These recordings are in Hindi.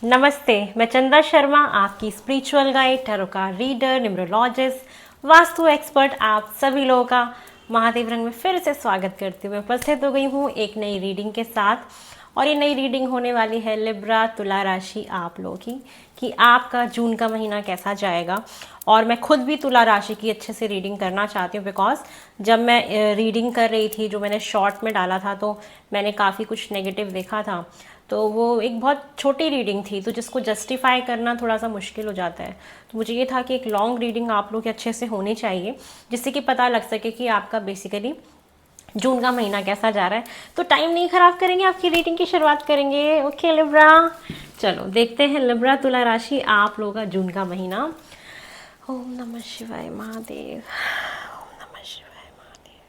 नमस्ते, मैं चंदा शर्मा, आपकी spiritual guide, tarot card reader, numerologist, vastu expert, आप सभी लोगों का महादेव रंग में फिर से स्वागत करती हूँ। मैं उपस्थित हो गई हूँ एक नई रीडिंग के साथ और ये नई रीडिंग होने वाली है लिब्रा तुला राशि आप लोगों की कि आपका जून का महीना कैसा जाएगा। और मैं खुद भी तुला राशि की अच्छे से रीडिंग करना चाहती हूँ बिकॉज जब मैं रीडिंग कर रही थी, जो मैंने शॉर्ट में डाला था, तो मैंने काफ़ी कुछ नेगेटिव देखा था। तो वो एक बहुत छोटी रीडिंग थी, तो जिसको जस्टिफाई करना थोड़ा सा मुश्किल हो जाता है। तो मुझे ये था कि एक लॉन्ग रीडिंग आप लोग के अच्छे से होनी चाहिए, जिससे कि पता लग सके कि आपका बेसिकली जून का महीना कैसा जा रहा है। तो टाइम नहीं खराब करेंगे, आपकी रीडिंग की शुरुआत करेंगे। ओके लिब्रा, चलो देखते हैं लिब्रा तुला राशि आप लोगों का जून का महीना। ओम नमः शिवाय महादेव, ओम नमः शिवाय महादेव।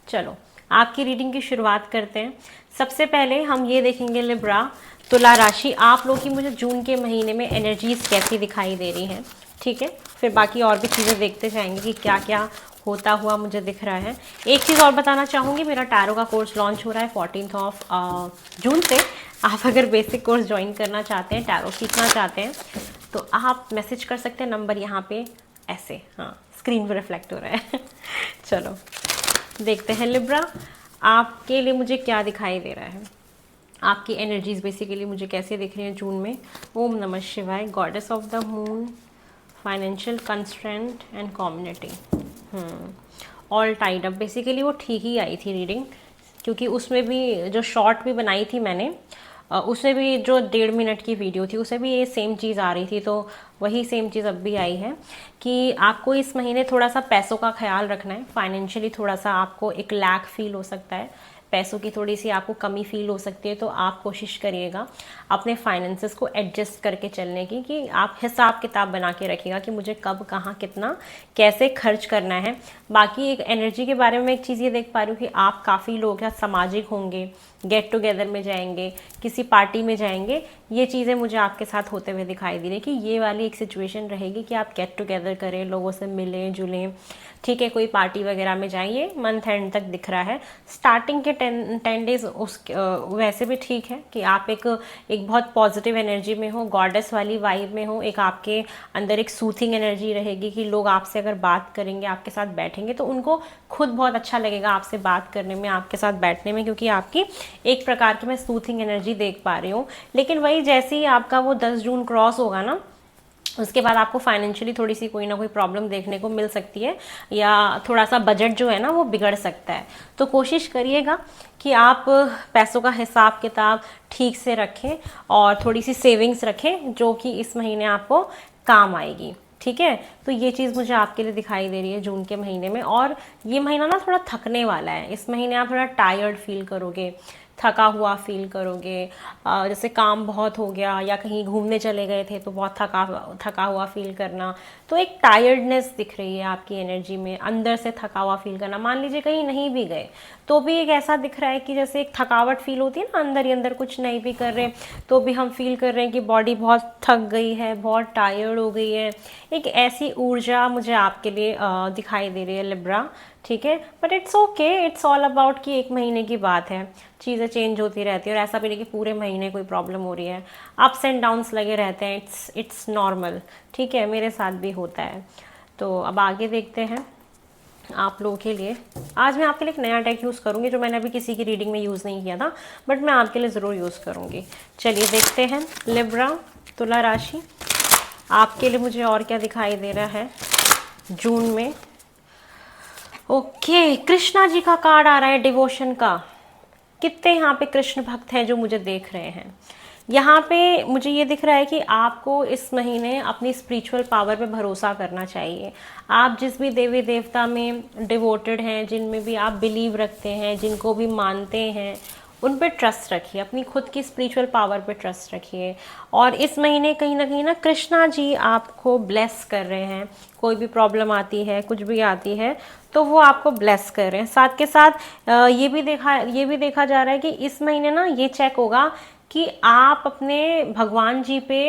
चलो आपकी रीडिंग की शुरुआत करते हैं। सबसे पहले हम ये देखेंगे लिब्रा तुला राशि आप लोग की मुझे जून के महीने में एनर्जीज कैसी दिखाई दे रही हैं, ठीक है। फिर बाकी और भी चीज़ें देखते जाएंगे कि क्या क्या होता हुआ मुझे दिख रहा है। एक चीज़ और बताना चाहूँगी, मेरा टैरो का कोर्स लॉन्च हो रहा है 14 जून से। आप अगर बेसिक कोर्स ज्वाइन करना चाहते हैं, टैरो सीखना चाहते हैं, तो आप मैसेज कर सकते हैं। नंबर यहाँ पे ऐसे, हाँ स्क्रीन पर रिफ्लेक्ट हो रहा है चलो देखते हैं लिब्रा आपके लिए मुझे क्या दिखाई दे रहा है। आपकी एनर्जीज बेसिकली मुझे कैसे दिख रही हैं जून में। ओम नमः शिवाय, goddess of the moon, financial constraint and community. All tied up, basically वो ठीक ही आई थी रीडिंग, क्योंकि उसमें भी जो शॉर्ट भी बनाई थी मैंने, उसमें भी जो 1.5 मिनट की वीडियो थी उसमें भी ये सेम चीज़ आ रही थी। तो वही सेम चीज़ अब भी आई है कि आपको इस महीने थोड़ा सा पैसों का ख्याल रखना है। फाइनेंशियली थोड़ा सा आपको एक लैक फील हो सकता है, पैसों की थोड़ी सी आपको कमी फील हो सकती है। तो आप कोशिश करिएगा अपने फाइनेंसेस को एडजस्ट करके चलने की, कि आप हिसाब किताब बना के रखिएगा कि मुझे कब कहाँ कितना कैसे खर्च करना है। बाकी एक एनर्जी के बारे में एक चीज़ ये देख पा रही हूँ कि आप काफ़ी लोग या सामाजिक होंगे, गेट टुगेदर में जाएंगे, किसी पार्टी में जाएंगे। ये चीज़ें मुझे आपके साथ होते हुए दिखाई दे रही है कि ये वाली एक सिचुएशन रहेगी कि आप गेट टुगेदर करें, लोगों से मिलें जुलें, ठीक है, कोई पार्टी वगैरह में जाइए। मंथ एंड तक दिख रहा है। स्टार्टिंग के 10 डेज उस वैसे भी ठीक है कि आप एक बहुत पॉजिटिव एनर्जी में हो, गॉडेस वाली वाइब में हो। एक आपके अंदर एक सूथिंग एनर्जी रहेगी कि लोग आपसे अगर बात करेंगे, आपके साथ बैठेंगे, तो उनको खुद बहुत अच्छा लगेगा आपसे बात करने में, आपके साथ बैठने में, क्योंकि आपकी एक प्रकार की मैं सूथिंग एनर्जी देख पा रही हूँ। लेकिन वही जैसे ही आपका वो 10 जून क्रॉस होगा ना, उसके बाद आपको फाइनेंशियली थोड़ी सी कोई ना कोई प्रॉब्लम देखने को मिल सकती है, या थोड़ा सा बजट जो है ना वो बिगड़ सकता है। तो कोशिश करिएगा कि आप पैसों का हिसाब किताब ठीक से रखें और थोड़ी सी सेविंग्स रखें, जो कि इस महीने आपको काम आएगी, ठीक है। तो ये चीज़ मुझे आपके लिए दिखाई दे रही है जून के महीने में। और ये महीना ना थोड़ा थकने वाला है। इस महीने आप थोड़ा टायर्ड फील करोगे, थका हुआ फील करोगे। जैसे काम बहुत हो गया या कहीं घूमने चले गए थे तो बहुत थका हुआ फील करना। तो एक टायर्डनेस दिख रही है आपकी एनर्जी में, अंदर से थका हुआ फील करना। मान लीजिए कहीं नहीं भी गए तो भी एक ऐसा दिख रहा है कि जैसे एक थकावट फील होती है ना, अंदर ही अंदर कुछ नहीं भी कर रहे तो भी हम फील कर रहे हैं कि बॉडी बहुत थक गई है, बहुत टायर्ड हो गई है। एक ऐसी ऊर्जा मुझे आपके लिए दिखाई दे रही है लिब्रा, ठीक है। But it's okay, it's all about कि एक महीने की बात है, चीज़ें चेंज होती रहती है। और ऐसा भी नहीं कि पूरे महीने कोई प्रॉब्लम हो रही है, अप्स एंड डाउन्स लगे रहते हैं। इट्स नॉर्मल, ठीक है, मेरे साथ भी होता है। तो अब आगे देखते हैं आप लोगों के लिए। आज मैं आपके लिए एक नया डेक यूज़ करूँगी जो मैंने अभी किसी की रीडिंग में यूज़ नहीं किया था, बट मैं आपके लिए ज़रूर यूज़ करूँगी। चलिए देखते हैं लिब्रा तुला राशि आपके लिए मुझे और क्या दिखाई दे रहा है जून में। ओके, कृष्णा जी का कार्ड आ रहा है, डिवोशन का। कितने यहाँ पे कृष्ण भक्त हैं जो मुझे देख रहे हैं। यहाँ पे मुझे ये दिख रहा है कि आपको इस महीने अपनी स्पिरिचुअल पावर पे भरोसा करना चाहिए। आप जिस भी देवी देवता में डिवोटेड हैं, जिनमें भी आप बिलीव रखते हैं, जिनको भी मानते हैं, उन पे ट्रस्ट रखिए, अपनी खुद की स्पिरिचुअल पावर पे ट्रस्ट रखिए। और इस महीने कहीं ना कृष्णा जी आपको ब्लेस कर रहे हैं। कोई भी प्रॉब्लम आती है, कुछ भी आती है, तो वो आपको ब्लेस कर रहे हैं। साथ के साथ ये भी देखा जा रहा है कि इस महीने ना ये चेक होगा कि आप अपने भगवान जी पे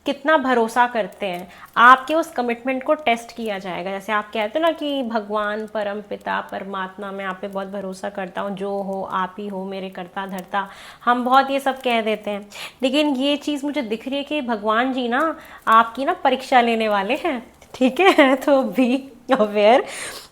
कितना भरोसा करते हैं, आपके उस कमिटमेंट को टेस्ट किया जाएगा। जैसे आप कहते हो ना कि भगवान, परम पिता, परमात्मा, मैं आप पे बहुत भरोसा करता हूँ, जो हो आप ही हो, मेरे करता धरता, हम बहुत ये सब कह देते हैं। लेकिन ये चीज़ मुझे दिख रही है कि भगवान जी ना आपकी ना परीक्षा लेने वाले हैं, ठीक है। तो बी अवेयर,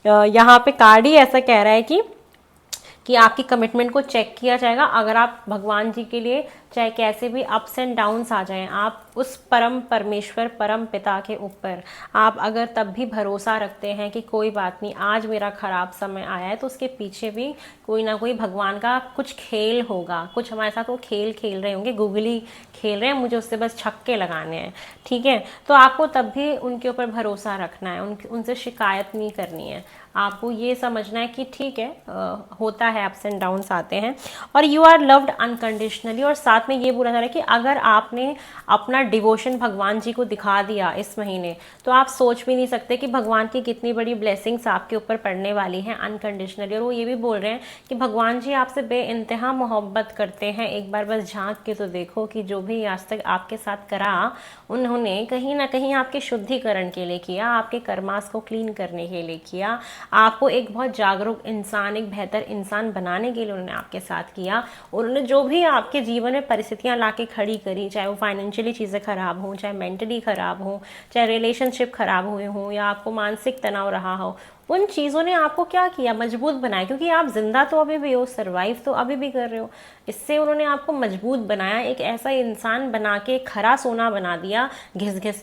यहाँ पे कार्ड ही ऐसा कह रहा है कि आपकी कमिटमेंट को चेक किया जाएगा। अगर आप भगवान जी के लिए चाहे कैसे भी अप्स एंड डाउन्स आ जाएं, आप उस परम परमेश्वर, परम पिता के ऊपर आप अगर तब भी भरोसा रखते हैं कि कोई बात नहीं, आज मेरा खराब समय आया है, तो उसके पीछे भी कोई ना कोई भगवान का कुछ खेल होगा। कुछ हमारे साथ वो खेल खेल रहे होंगे, गूगली खेल रहे हैं, मुझे उससे बस छक्के लगाने हैं, ठीक है। तो आपको तब भी उनके ऊपर भरोसा रखना है, उनसे शिकायत नहीं करनी है। आपको ये समझना है कि ठीक है, होता है, अप्स एंड डाउन्स आते हैं, और यू आर लव्ड अनकंडीशनली। और साथ में ये बोला जा रहा है कि अगर आपने अपना डिवोशन भगवान जी को दिखा दिया इस महीने, तो आप सोच भी नहीं सकते कि भगवान की कितनी बड़ी ब्लेसिंग्स आपके ऊपर पड़ने वाली हैं अनकंडीशनली। और वो ये भी बोल रहे हैं कि भगवान जी आपसे बेइंतहा मोहब्बत करते हैं। एक बार बस झांक के तो देखो कि जो भी आज तक आपके साथ करा, उन्होंने कहीं ना कहीं आपके शुद्धिकरण के लिए किया, आपके कर्मास को क्लीन करने के लिए किया, आपको एक बहुत जागरूक इंसान, एक बेहतर इंसान बनाने के लिए उन्होंने आपके साथ किया। उन्होंने जो भी आपके जीवन में परिस्थितियां लाके खड़ी करी, चाहे वो फाइनेंशियली चीज़ें खराब हों, चाहे मेंटली खराब हों, चाहे रिलेशनशिप खराब हुए हों, या आपको मानसिक तनाव रहा हो, उन चीज़ों ने आपको क्या किया, मजबूत बनाया। क्योंकि आप जिंदा तो अभी भी हो, सरवाइव तो अभी भी कर रहे हो। इससे उन्होंने आपको मजबूत बनाया, एक ऐसा इंसान बना के खरा सोना बना दिया, घिस घिस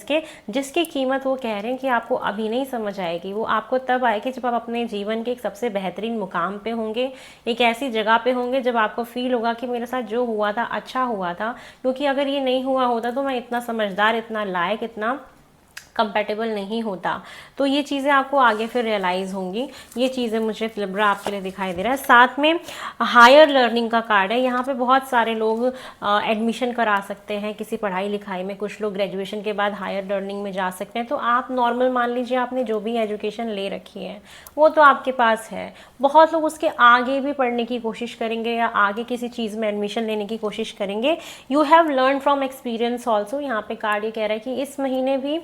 के, जिसकी कीमत वो कह रहे हैं कि आपको अभी नहीं समझ आएगी। वो आपको तब आएगी जब आप अपने जीवन के एक सबसे बेहतरीन मुकाम पे होंगे, एक ऐसी जगह पे होंगे जब आपको फील होगा कि मेरे साथ जो हुआ था अच्छा हुआ था। क्योंकि अगर ये नहीं हुआ होता तो मैं इतना समझदार, इतना लायक, इतना कंपेटेबल नहीं होता। तो ये चीज़ें आपको आगे फिर रियलाइज़ होंगी। ये चीज़ें मुझे लिब्रा आपके लिए दिखाई दे रहा है। साथ में हायर लर्निंग का कार्ड है। यहाँ पे बहुत सारे लोग एडमिशन करा सकते हैं किसी पढ़ाई लिखाई में। कुछ लोग ग्रेजुएशन के बाद हायर लर्निंग में जा सकते हैं। तो आप नॉर्मल मान लीजिए आपने जो भी एजुकेशन ले रखी है वो तो आपके पास है। बहुत लोग उसके आगे भी पढ़ने की कोशिश करेंगे या आगे किसी चीज़ में एडमिशन लेने की कोशिश करेंगे। You have learn from experience also. यहाँ पे कार्ड ये कह रहा है कि इस महीने भी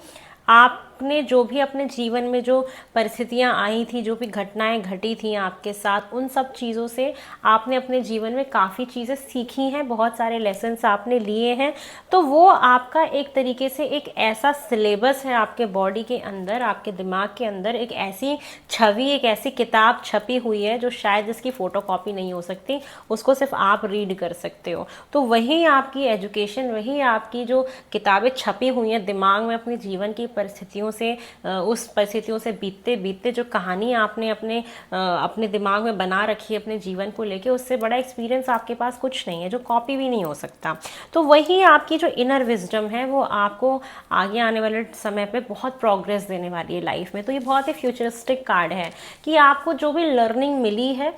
आपने जो भी अपने जीवन में जो परिस्थितियां आई थी, जो भी घटनाएं घटी थी आपके साथ, उन सब चीज़ों से आपने अपने जीवन में काफ़ी चीज़ें सीखी हैं, बहुत सारे लेसन्स आपने लिए हैं। तो वो आपका एक तरीके से एक ऐसा सिलेबस है आपके बॉडी के अंदर, आपके दिमाग के अंदर, एक ऐसी छवि, एक ऐसी किताब छपी हुई है जो शायद इसकी फ़ोटो कॉपी नहीं हो सकती, उसको सिर्फ आप रीड कर सकते हो। तो वही आपकी एजुकेशन, वही आपकी जो किताबें छपी हुई हैं दिमाग में अपने जीवन की परिस्थितियों से, उस परिस्थितियों से बीतते बीतते जो कहानी आपने अपने दिमाग में बना रखी है अपने जीवन को लेके, उससे बड़ा एक्सपीरियंस आपके पास कुछ नहीं है जो कॉपी भी नहीं हो सकता। तो वही आपकी जो इनर विजडम है वो आपको आगे आने वाले समय पे बहुत प्रोग्रेस देने वाली है लाइफ में। तो ये बहुत ही फ्यूचरिस्टिक कार्ड है कि आपको जो भी लर्निंग मिली है,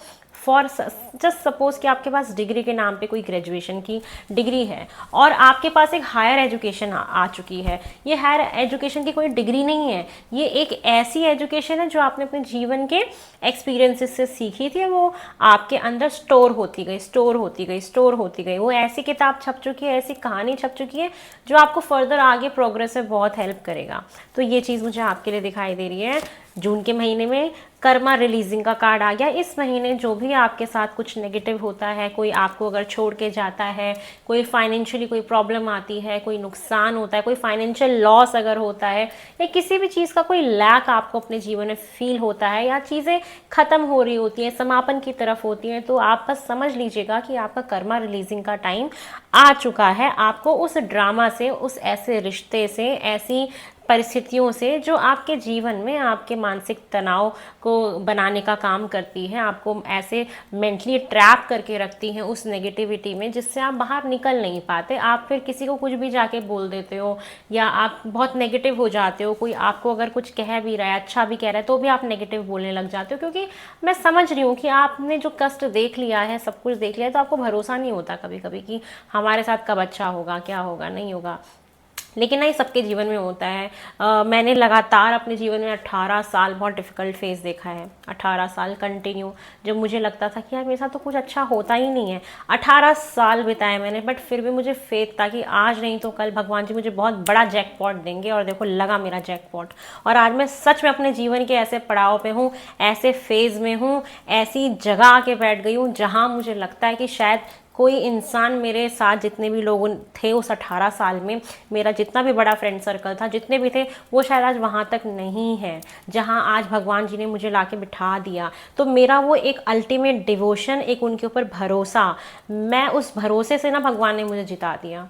फॉर जस्ट सपोज कि आपके पास डिग्री के नाम पे कोई ग्रेजुएशन की डिग्री है और आपके पास एक हायर एजुकेशन आ चुकी है। ये हायर एजुकेशन की कोई डिग्री नहीं है, ये एक ऐसी एजुकेशन है जो आपने अपने जीवन के एक्सपीरियंसेस से सीखी थी। वो आपके अंदर स्टोर होती गई। वो ऐसी किताब छप चुकी है, ऐसी कहानी छप चुकी है जो आपको फर्दर आगे प्रोग्रेस में बहुत हेल्प करेगा। तो ये चीज़ मुझे आपके लिए दिखाई दे रही है। जून के महीने में कर्मा रिलीजिंग का कार्ड आ गया। इस महीने जो भी आपके साथ कुछ नेगेटिव होता है, कोई आपको अगर छोड़ के जाता है, कोई फाइनेंशियली कोई प्रॉब्लम आती है, कोई नुकसान होता है, कोई फाइनेंशियल लॉस अगर होता है, या किसी भी चीज़ का कोई लैक आपको अपने जीवन में फील होता है, या चीज़ें ख़त्म हो रही होती हैं, समापन की तरफ होती हैं, तो आप बस समझ लीजिएगा कि आपका कर्मा रिलीजिंग का टाइम आ चुका है। आपको उस ड्रामा से, उस ऐसे रिश्ते से, ऐसी परिस्थितियों से जो आपके जीवन में आपके मानसिक तनाव को बनाने का काम करती है, आपको ऐसे मेंटली ट्रैप करके रखती हैं उस नेगेटिविटी में जिससे आप बाहर निकल नहीं पाते। आप फिर किसी को कुछ भी जाके बोल देते हो या आप बहुत नेगेटिव हो जाते हो। कोई आपको अगर कुछ कह भी रहा है, अच्छा भी कह रहा है, तो भी आप नेगेटिव बोलने लग जाते हो। क्योंकि मैं समझ रही हूँ कि आपने जो कष्ट देख लिया है, सब कुछ देख लिया है, तो आपको भरोसा नहीं होता कभी कभी कि हमारे साथ कब अच्छा होगा, क्या होगा, नहीं होगा। लेकिन नहीं, सबके जीवन में होता है। मैंने लगातार अपने जीवन में 18 साल बहुत डिफ़िकल्ट फेज़ देखा है। 18 साल कंटिन्यू, जब मुझे लगता था कि यार मेरे साथ तो कुछ अच्छा होता ही नहीं है। 18 साल बिताए मैंने, बट फिर भी मुझे फेथ था कि आज नहीं तो कल भगवान जी मुझे बहुत बड़ा जैकपॉट देंगे, और देखो लगा मेरा जैकपॉट। और आज मैं सच में अपने जीवन के ऐसे पड़ाव पे हूँ, ऐसे फेज़ में हूँ, ऐसी जगह आके बैठ गई हूँ जहाँ मुझे लगता है कि शायद कोई इंसान मेरे साथ, जितने भी लोग थे उस 18 साल में, मेरा जितना भी बड़ा फ्रेंड सर्कल था, जितने भी थे, वो शायद आज वहाँ तक नहीं है जहाँ आज भगवान जी ने मुझे लाके बिठा दिया। तो मेरा वो एक अल्टीमेट डिवोशन, एक उनके ऊपर भरोसा, मैं उस भरोसे से ना भगवान ने मुझे जिता दिया।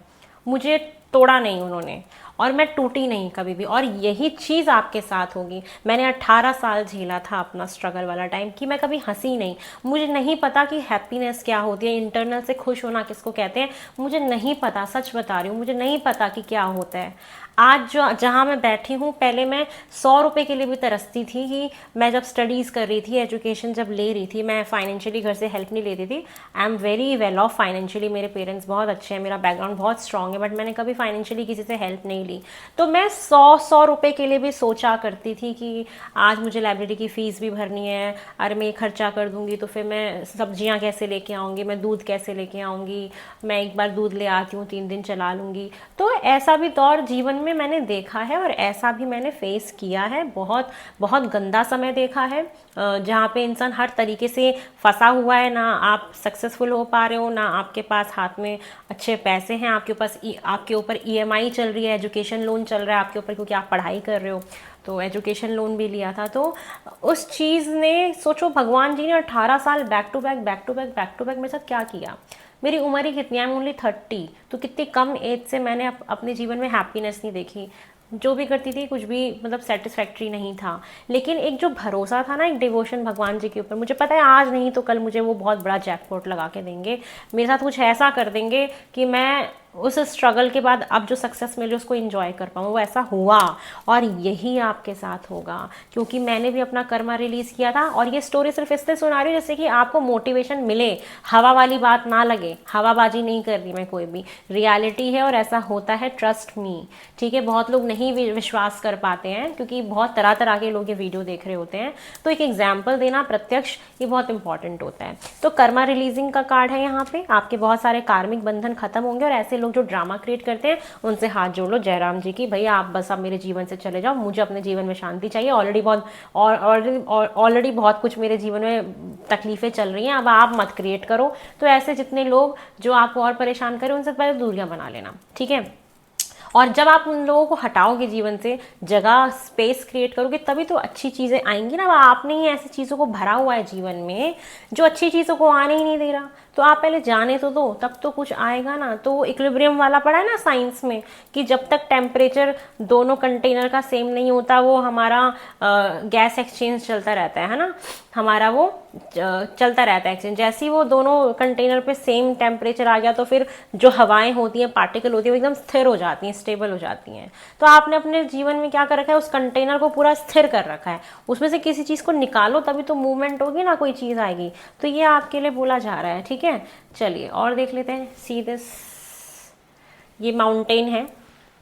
मुझे तोड़ा नहीं उन्होंने, और मैं टूटी नहीं कभी भी। और यही चीज़ आपके साथ होगी। मैंने 18 साल झेला था अपना स्ट्रगल वाला टाइम, कि मैं कभी हंसी नहीं। मुझे नहीं पता कि हैप्पीनेस क्या होती है, इंटरनल से खुश होना किसको कहते हैं, मुझे नहीं पता, सच बता रही हूँ, मुझे नहीं पता कि क्या होता है। आज जो जहाँ मैं बैठी हूँ, पहले मैं 100 रुपये के लिए भी तरसती थी। कि मैं जब स्टडीज़ कर रही थी, एजुकेशन जब ले रही थी, मैं फाइनेंशियली घर से हेल्प नहीं लेती थी। I am very well of financially, मेरे पेरेंट्स बहुत अच्छे हैं, मेरा बैकग्राउंड बहुत स्ट्रांग है, बट मैंने कभी फाइनेंशियली किसी से हेल्प नहीं ली। तो मैं 100 रुपये के लिए भी सोचा करती थी कि आज मुझे लाइब्रेरी की फ़ीस भी भरनी है, अरे मैं ये खर्चा कर दूंगी तो फिर मैं सब्जियां कैसे लेके आऊँगी, मैं दूध कैसे लेके आऊँगी, मैं एक बार दूध ले आती हूँ 3 दिन चला लूँगी। तो ऐसा भी दौर जीवन में मैंने देखा है, और ऐसा भी मैंने फेस किया है। बहुत बहुत गंदा समय देखा है, जहाँ पे इंसान हर तरीके से फंसा हुआ है, ना आप सक्सेसफुल हो पा रहे हो, ना आपके पास हाथ में अच्छे पैसे हैं, आपके ऊपर ईएमआई चल रही है, एजुकेशन लोन चल रहा है आपके ऊपर, क्योंकि आप पढ़ाई कर रहे हो, तो एजुकेशन लोन भी लिया था। तो उस चीज़ ने, सोचो भगवान जी ने 18 साल back to back back to back back to back मेरे साथ क्या किया। मेरी उम्र ही कितनी, आई एम ओनली 30, तो कितनी कम एज से मैंने अपने जीवन में हैप्पीनेस नहीं देखी। जो भी करती थी कुछ भी मतलब सेटिस्फैक्ट्री नहीं था। लेकिन एक जो भरोसा था ना, एक डिवोशन भगवान जी के ऊपर, मुझे पता है आज नहीं तो कल मुझे वो बहुत बड़ा जैकपॉट लगा के देंगे, मेरे साथ कुछ ऐसा कर देंगे कि मैं उस स्ट्रगल के बाद अब जो सक्सेस मिली उसको एंजॉय कर पाऊँ। वो ऐसा हुआ, और यही आपके साथ होगा, क्योंकि मैंने भी अपना कर्मा रिलीज़ किया था। और ये स्टोरी सिर्फ इसलिए सुना रही हूँ जैसे कि आपको मोटिवेशन मिले, हवा वाली बात ना लगे, हवाबाजी नहीं कर रही मैं कोई भी, रियलिटी है और ऐसा होता है, ट्रस्ट मी। ठीक है, बहुत लोग नहीं विश्वास कर पाते हैं क्योंकि बहुत तरह तरह के लोग ये वीडियो देख रहे होते हैं, तो एक एग्जाम्पल देना प्रत्यक्ष, ये बहुत इंपॉर्टेंट होता है। तो कर्मा रिलीजिंग का कार्ड है यहाँ पे, आपके बहुत सारे कार्मिक बंधन खत्म होंगे, और ऐसे लोग जो ड्रामा क्रिएट करते हैं उनसे हाथ जोड़ लो जयराम जी की, भैया आप बस अब मेरे जीवन से चले जाओ, मुझे अपने जीवन में शांति चाहिए। ऑलरेडी बहुत कुछ मेरे जीवन में तकलीफें चल रही हैं, अब आप मत क्रिएट करो। तो ऐसे जितने लोग जो आपको और परेशान करें उनसे पहले दूरियां बना लेना, ठीक है। और जब आप उन लोगों को हटाओगे जीवन से, जगह स्पेस क्रिएट करोगे, तभी तो अच्छी चीज़ें आएंगी ना। आपने ही ऐसी चीज़ों को भरा हुआ है जीवन में जो अच्छी चीज़ों को आने ही नहीं दे रहा, तो आप पहले जाने तो दो, तब तो कुछ आएगा ना। तो इक्विलिब्रियम वाला पढ़ा है ना साइंस में, कि जब तक टेम्परेचर दोनों कंटेनर का सेम नहीं होता, वो हमारा गैस एक्सचेंज चलता रहता है ना, हमारा वो चलता रहता है एक्सचेंज। जैसे ही वो दोनों कंटेनर पे सेम टेम्परेचर आ गया, तो फिर जो हवाएं होती हैं, पार्टिकल होती है, वो एकदम स्थिर हो जाती हैं, स्टेबल हो जाती हैं। तो आपने अपने जीवन में क्या कर रखा है, उस कंटेनर को पूरा स्थिर कर रखा है, उसमें से किसी चीज़ को निकालो तभी तो मूवमेंट होगी ना, कोई चीज़ आएगी। तो ये आपके लिए बोला जा रहा है, ठीक है। चलिए और देख लेते हैं। सी दिस, ये माउंटेन है,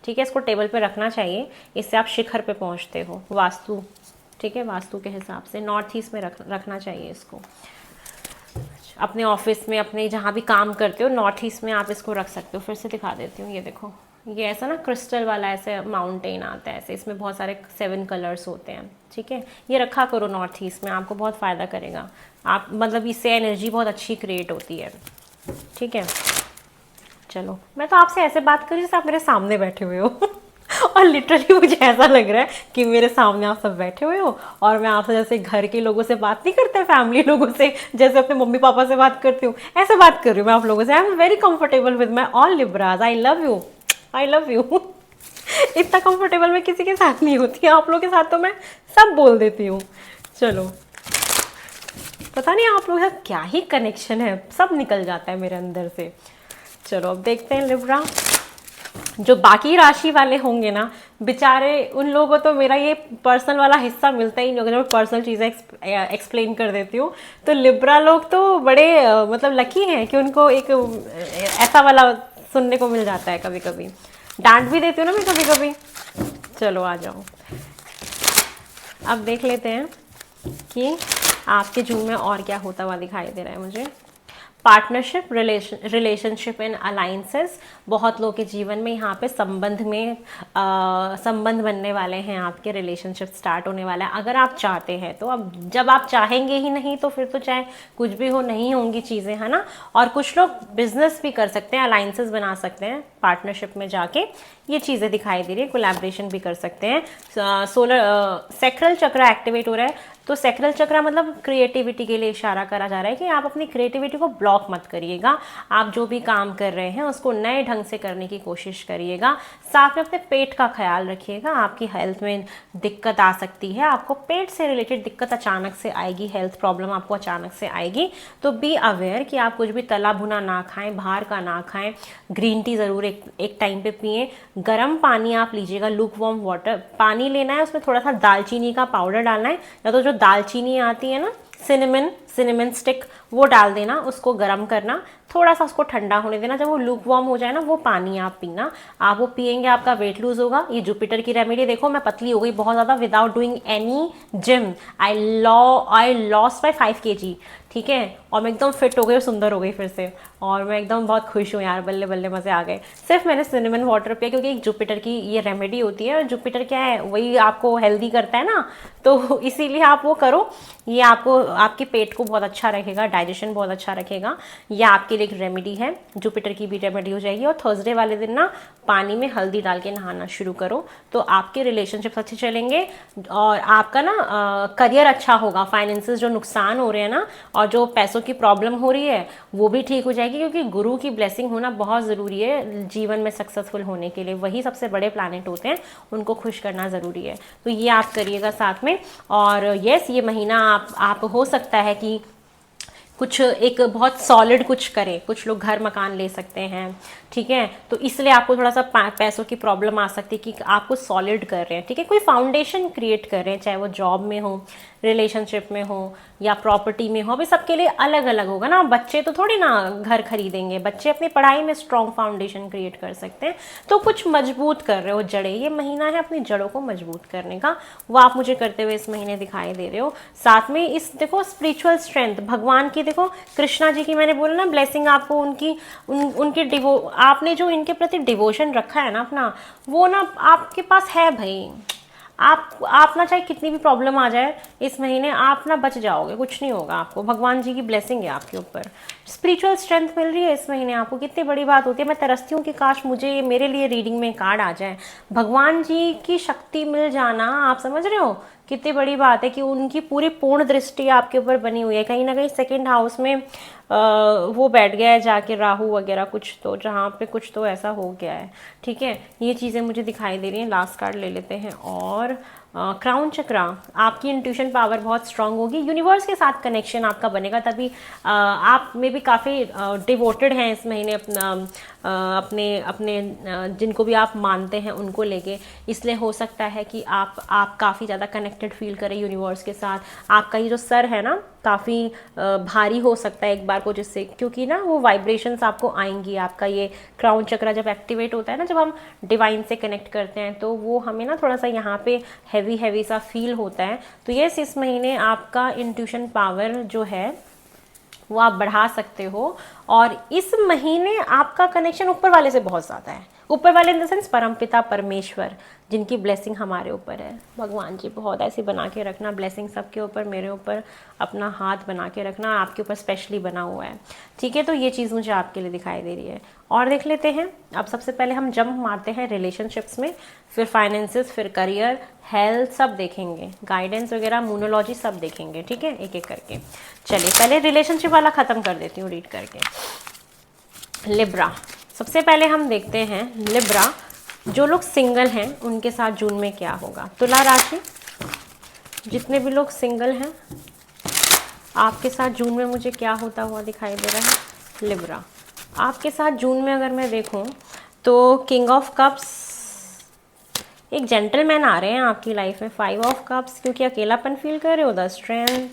ठीक है, इसको टेबल पे रखना चाहिए, इससे आप शिखर पे पहुंचते हो, वास्तु, ठीक है, वास्तु के हिसाब से नॉर्थ ईस्ट में रखना चाहिए इसको। अपने ऑफिस में, अपने जहाँ भी काम करते हो, नॉर्थ ईस्ट में आप इसको रख सकते हो। फिर से दिखा देती हूँ, ये देखो, ये ऐसा ना क्रिस्टल वाला ऐसे माउंटेन आता है, ऐसे इसमें बहुत सारे 7 कलर्स होते हैं, ठीक है। ये रखा करो नॉर्थ ईस्ट में, आपको बहुत फ़ायदा करेगा। आप मतलब इससे एनर्जी बहुत अच्छी क्रिएट होती है, ठीक है। चलो, मैं तो आपसे ऐसे बात कर रही जैसे आप मेरे सामने बैठे हुए हो और लिटरली मुझे ऐसा लग रहा है कि मेरे सामने आप सब बैठे हुए हो, और मैं आपसे जैसे घर के लोगों से बात नहीं करते, फैमिली लोगों से जैसे अपने मम्मी पापा से बात करती हूँ, ऐसे बात कर रही हूँ मैं आप लोगों से। I am very comfortable with my all लिब्राज, I love you, I love you. इतना कंफर्टेबल मैं किसी के साथ नहीं होती, आप लोगों के साथ तो मैं सब बोल देती हूँ। चलो, पता नहीं आप लोगों के साथ क्या ही कनेक्शन है, सब निकल जाता है मेरे अंदर से। चलो अब देखते हैं लिब्रा, जो बाकी राशि वाले होंगे ना, बेचारे उन लोगों को तो मेरा ये पर्सनल वाला हिस्सा मिलता ही नहीं होगा, जब मैं पर्सनल चीज़ें एक्सप्लेन कर देती हूँ। तो लिब्रा लोग तो बड़े मतलब लकी हैं कि उनको एक ऐसा वाला सुनने को मिल जाता है कभी कभी। डांट भी देती हूँ ना मैं कभी कभी। चलो आ जाओ, अब देख लेते हैं कि आपके जून में और क्या होता हुआ दिखाई दे रहा है मुझे। पार्टनरशिप, रिलेशनशिप एंड अलाइंसेस, बहुत लोगों के जीवन में यहाँ पे संबंध बनने वाले हैं, आपके रिलेशनशिप स्टार्ट होने वाला है अगर आप चाहते हैं तो। अब जब आप चाहेंगे ही नहीं तो फिर तो चाहे कुछ भी हो नहीं होंगी चीज़ें, है ना। और कुछ लोग बिजनेस भी कर सकते हैं, अलाइंसेस बना सकते हैं पार्टनरशिप में जाके, ये चीज़ें दिखाई दे रही है। कोलैबोरेशन भी कर सकते हैं। सैक्रल चक्र एक्टिवेट हो रहा है, तो सैक्रल चक्र मतलब क्रिएटिविटी के लिए इशारा करा जा रहा है कि आप अपनी क्रिएटिविटी को ब्लॉक मत करिएगा। आप जो भी काम कर रहे हैं उसको नए ढंग से करने की कोशिश करिएगा। साथ में अपने पेट का ख्याल रखिएगा, आपकी हेल्थ में दिक्कत आ सकती है, आपको पेट से रिलेटेड दिक्कत अचानक से आएगी, हेल्थ प्रॉब्लम आपको अचानक से आएगी। तो बी अवेयर कि आप कुछ भी तला भुना ना खाएं, बाहर का ना खाएं। ग्रीन टी ज़रूर एक टाइम पे पिएं। गर्म पानी आप लीजिएगा, लूक वार्म वाटर पानी लेना है, उसमें थोड़ा सा दालचीनी का पाउडर डालना है, या तो जो दालचीनी आती है ना, सिनेमन स्टिक, वो डाल देना, उसको गर्म करना, थोड़ा सा उसको ठंडा होने देना। जब वो लूक वार्म हो जाए ना, वो पानी आप पीना। आप वो पियेंगे, आपका वेट लूज होगा। ये जुपिटर की रेमेडी देखो, मैं पतली हो गई बहुत ज़्यादा without doing any gym. I lost by 5 kg, ठीक है, और मैं एकदम फिट हो गई और सुंदर हो गई फिर से, और मैं एकदम बहुत खुश हूँ यार, बल्ले बल्ले मज़े आ गए। सिर्फ मैंने सिनेमन वाटर पिया, क्योंकि एक जुपिटर की ये रेमेडी होती है, और जुपिटर क्या है, वही आपको हेल्दी करता है ना, तो इसीलिए आप वो करो। ये आपको आपके पेट को बहुत अच्छा रखेगा, डाइजेशन बहुत अच्छा रखेगा। ये आपके लिए एक रेमेडी है, जुपिटर की भी रेमेडी हो जाएगी। और थर्सडे वाले दिन ना पानी में हल्दी डाल के नहाना शुरू करो, तो आपके रिलेशनशिप अच्छे चलेंगे, और आपका ना करियर अच्छा होगा। फाइनेंसेस जो नुकसान हो रहे हैं ना, और जो पैसों की प्रॉब्लम हो रही है, वो भी ठीक हो जाएगी, क्योंकि गुरु की ब्लेसिंग होना बहुत ज़रूरी है जीवन में सक्सेसफुल होने के लिए। वही सबसे बड़े प्लैनेट होते हैं, उनको खुश करना ज़रूरी है। तो ये आप करिएगा साथ में। और यस, ये महीना आप हो सकता है कि कुछ एक बहुत सॉलिड कुछ करें। कुछ लोग घर मकान ले सकते हैं, ठीक है, तो इसलिए आपको थोड़ा सा पैसों की प्रॉब्लम आ सकती है कि आप कुछ सॉलिड कर रहे हैं, ठीक है, कोई फाउंडेशन क्रिएट कर रहे हैं, चाहे वो जॉब में हो, रिलेशनशिप में हो, या प्रॉपर्टी में हो। अभी सबके लिए अलग अलग होगा ना, बच्चे तो थोड़ी ना घर खरीदेंगे, बच्चे अपनी पढ़ाई में स्ट्रॉन्ग फाउंडेशन क्रिएट कर सकते हैं। तो कुछ मजबूत कर रहे हो जड़ें, ये महीना है अपनी जड़ों को मजबूत करने का, वो आप मुझे करते हुए इस महीने दिखाई दे रहे हो। साथ में इस देखो स्पिरिचुअल स्ट्रेंथ, भगवान की देखो, कृष्णा जी की मैंने बोला ना ब्लेसिंग आपको, उनकी आपने जो इनके प्रति डिवोशन रखा है ना अपना, वो ना आपके पास है भाई। आप ना चाहे कितनी भी प्रॉब्लम आ जाए इस महीने, आप ना बच जाओगे, कुछ नहीं होगा आपको। भगवान जी की ब्लेसिंग है आपके ऊपर, स्पिरिचुअल स्ट्रेंथ मिल रही है इस महीने आपको। कितनी बड़ी बात होती है, मैं तरसती हूँ कि काश मुझे मेरे लिए रीडिंग में कार्ड आ जाए। भगवान जी की शक्ति मिल जाना, आप समझ रहे हो कितनी बड़ी बात है कि उनकी पूरी पूर्ण दृष्टि आपके ऊपर बनी हुई है। कहीं ना कहीं सेकंड हाउस में वो बैठ गया है जाके, राहु वगैरह कुछ, तो जहाँ पे कुछ तो ऐसा हो गया है, ठीक है। ये चीज़ें मुझे दिखाई दे रही हैं। लास्ट कार्ड ले लेते हैं। और क्राउन चक्रा, आपकी इंट्यूशन पावर बहुत स्ट्रांग होगी, यूनिवर्स के साथ कनेक्शन आपका बनेगा, तभी आप में भी काफ़ी डिवोटेड हैं इस महीने अपने जिनको भी आप मानते हैं उनको लेके। इसलिए हो सकता है कि आप काफ़ी ज़्यादा कनेक्टेड फील करें यूनिवर्स के साथ। आपका ये जो सर है ना काफ़ी भारी हो सकता है एक बार को, जिससे क्योंकि ना वो वाइब्रेशंस आपको आएंगी। आपका ये क्राउन चक्रा जब एक्टिवेट होता है ना, जब हम डिवाइन से कनेक्ट करते हैं, तो वो हमें ना थोड़ा सा यहाँ पे हैवी सा फील होता है। तो यस, इस महीने आपका इंट्यूशन पावर जो है वो आप बढ़ा सकते हो। और इस महीने आपका कनेक्शन ऊपर वाले से बहुत ज़्यादा है। ऊपर वाले इन द सेंस परमपिता परमेश्वर, जिनकी ब्लेसिंग हमारे ऊपर है। भगवान जी बहुत ऐसी बना के रखना ब्लेसिंग सबके ऊपर, मेरे ऊपर अपना हाथ बना के रखना, आपके ऊपर स्पेशली बना हुआ है, ठीक है। तो ये चीज़ मुझे आपके लिए दिखाई दे रही है। और देख लेते हैं। अब सबसे पहले हम जंप मारते हैं रिलेशनशिप्स में, फिर फाइनेंसेस, फिर करियर, हेल्थ, सब देखेंगे, गाइडेंस वगैरह, मूनोलॉजी सब देखेंगे, ठीक है, एक एक करके। चलिए पहले रिलेशनशिप वाला ख़त्म कर देती हूँ रीड करके। लिब्रा, सबसे पहले हम देखते हैं लिब्रा, जो लोग सिंगल हैं उनके साथ जून में क्या होगा। तुला राशि, जितने भी लोग सिंगल हैं आपके साथ जून में मुझे क्या होता हुआ दिखाई दे रहा है। लिब्रा, आपके साथ जून में अगर मैं देखूं तो किंग ऑफ कप्स, एक जेंटलमैन आ रहे हैं आपकी लाइफ में। 5 ऑफ कप्स, क्योंकि अकेलापन फील कर रहे हो, the strength,